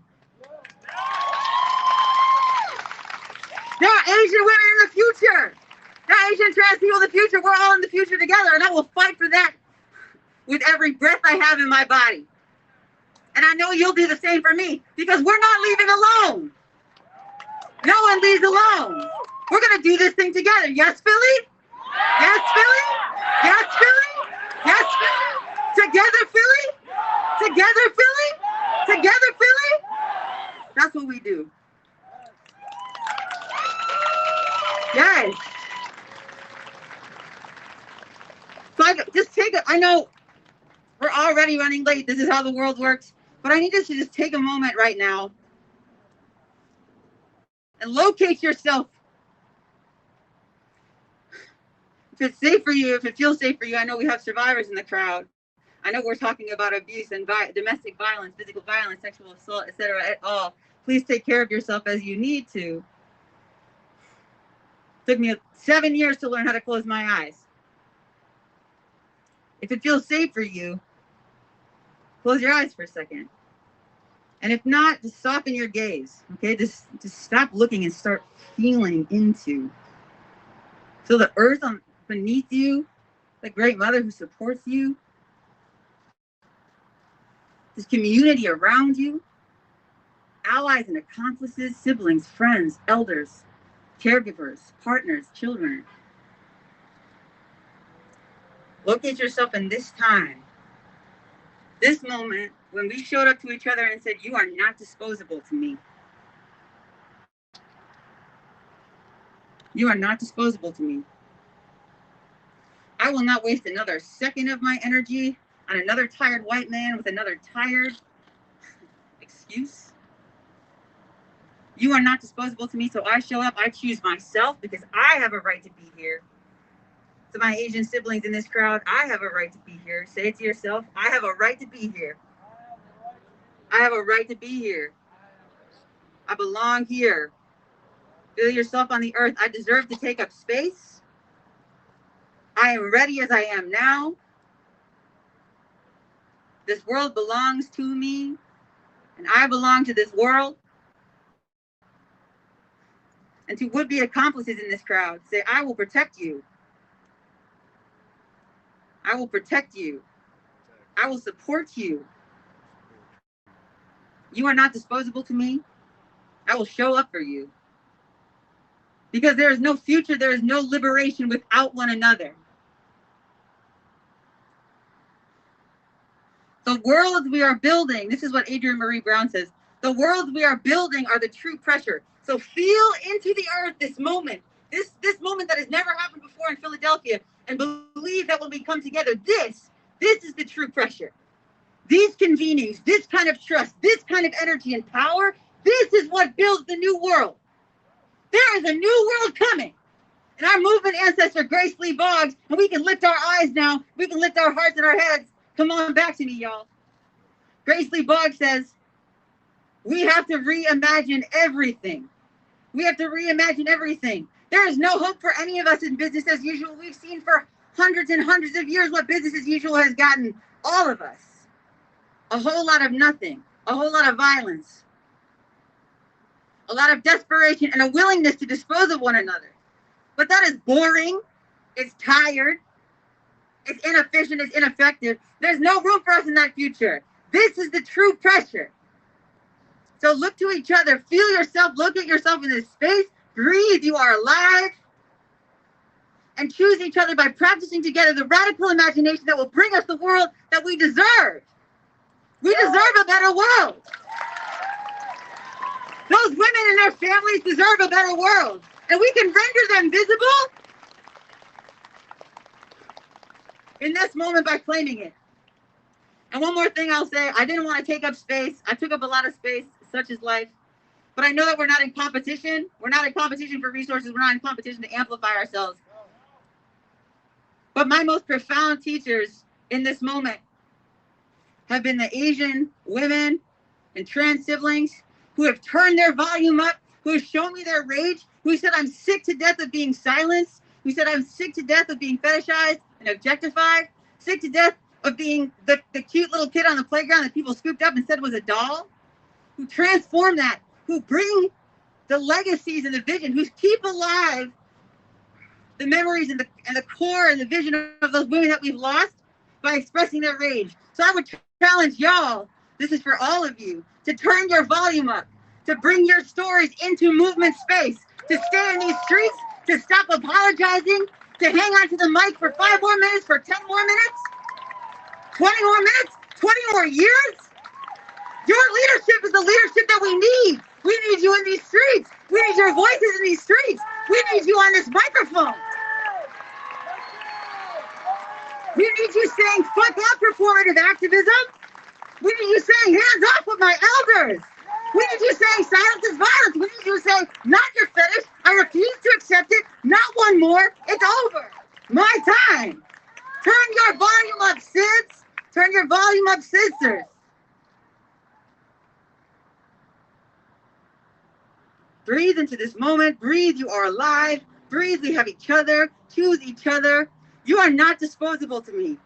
There are Asian women in the future. There are Asian trans people in the future. We're all in the future together, and I will fight for that with every breath I have in my body. And I know you'll do the same for me, because we're not leaving alone. No one leaves alone. We're going to do this thing together. Yes, Philly? Yes, Philly? Yes, Philly? Yes, Philly? Together, Philly? Together, Philly? Together, Philly? That's what we do. Yes. So I know we're already running late. This is how the world works. But I need us to just take a moment right now and locate yourself. If it's safe for you, if it feels safe for you, I know we have survivors in the crowd. I know we're talking about abuse and domestic violence, physical violence, sexual assault, etc. at all. Please take care of yourself as you need to. It took me 7 years to learn how to close my eyes. If it feels safe for you, close your eyes for a second. And if not, just soften your gaze, okay? Just stop looking and start feeling into. Feel the earth beneath you, the great mother who supports you, this community around you, allies and accomplices, siblings, friends, elders, caregivers, partners, children. Locate yourself in this time, this moment when we showed up to each other and said, you are not disposable to me. You are not disposable to me. I will not waste another second of my energy on another tired white man with another tired excuse. You are not disposable to me, so I show up. I choose myself because I have a right to be here. To my Asian siblings in this crowd, I have a right to be here. Say it to yourself. I have a right to be here. I have a right to be here. I belong here. Feel yourself on the earth. I deserve to take up space. I am ready as I am now. This world belongs to me, and I belong to this world. And to would-be accomplices in this crowd, say, I will protect you. I will protect you. I will support you. You are not disposable to me. I will show up for you. Because there is no future, there is no liberation without one another. The worlds we are building, this is what Adrienne Marie Brown says, the worlds we are building are the true pressure. So feel into the earth this moment, this moment that has never happened before in Philadelphia, and believe that when we come together, this is the true pressure. These convenings, this kind of trust, this kind of energy and power, this is what builds the new world. There is a new world coming. And our movement ancestor, Grace Lee Boggs, and we can lift our eyes now, we can lift our hearts and our heads. Come on back to me, y'all. Grace Lee Bogg says, we have to reimagine everything. We have to reimagine everything. There is no hope for any of us in business as usual. We've seen for hundreds and hundreds of years what business as usual has gotten all of us. A whole lot of nothing, a whole lot of violence, a lot of desperation, and a willingness to dispose of one another. But that is boring. It's tired. It's inefficient. It's ineffective. There's no room for us in that future. This is the true pressure. So look to each other. Feel yourself. Look at yourself in this space. Breathe. You are alive. And choose each other by practicing together the radical imagination that will bring us the world that we deserve. We deserve a better world. Those women and their families deserve a better world. And we can render them visible in this moment by claiming it. And one more thing I'll say, I didn't want to take up space. I took up a lot of space, such is life. But I know that we're not in competition. We're not in competition for resources. We're not in competition to amplify ourselves. But my most profound teachers in this moment have been the Asian women and trans siblings who have turned their volume up, who have shown me their rage, who said, I'm sick to death of being silenced, who said, I'm sick to death of being fetishized and objectified, sick to death of being the cute little kid on the playground that people scooped up and said was a doll, who transform that, who bring the legacies and the vision, who keep alive the memories and the core and the vision of those women that we've lost by expressing their rage. So I would challenge y'all, this is for all of you, to turn your volume up, to bring your stories into movement space, to stay in these streets, to stop apologizing, to hang on to the mic for 5 more minutes, for 10 more minutes, 20 more minutes, 20 more years. Your leadership is the leadership that we need. We need you in these streets. We need your voices in these streets. We need you on this microphone. We need you saying, fuck out performative activism. We need you saying, hands off with my elders. We need you saying, silence is violence. We need you saying, not your fetish. I refuse to accept it. Not one more. It's over. My time. Turn your volume up, Sids. Turn your volume up, sisters. Breathe into this moment. Breathe. You are alive. Breathe. We have each other. Choose each other. You are not disposable to me.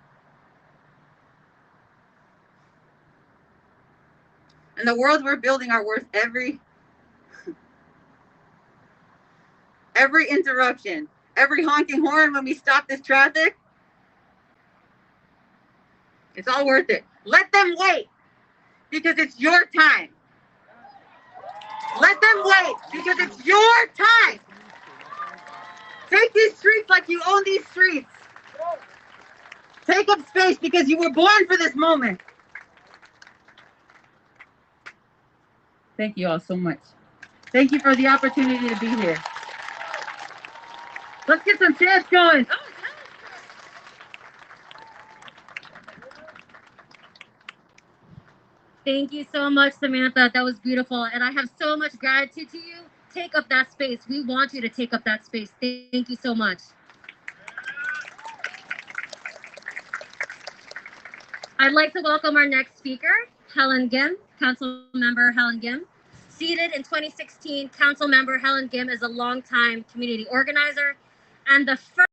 And the world we're building are worth every interruption, every honking horn when we stop this traffic. It's all worth it. Let them wait because it's your time. Let them wait because it's your time. Take these streets like you own these streets. Take up space because you were born for this moment. Thank you all so much. Thank you for the opportunity to be here. Let's get some chants going. Thank you so much, Samantha. That was beautiful. And I have so much gratitude to you. Take up that space. We want you to take up that space. Thank you so much. I'd like to welcome our next speaker, Helen Gim, Council Member Helen Gim. Seated in 2016, Council Member Helen Gim is a longtime community organizer and the first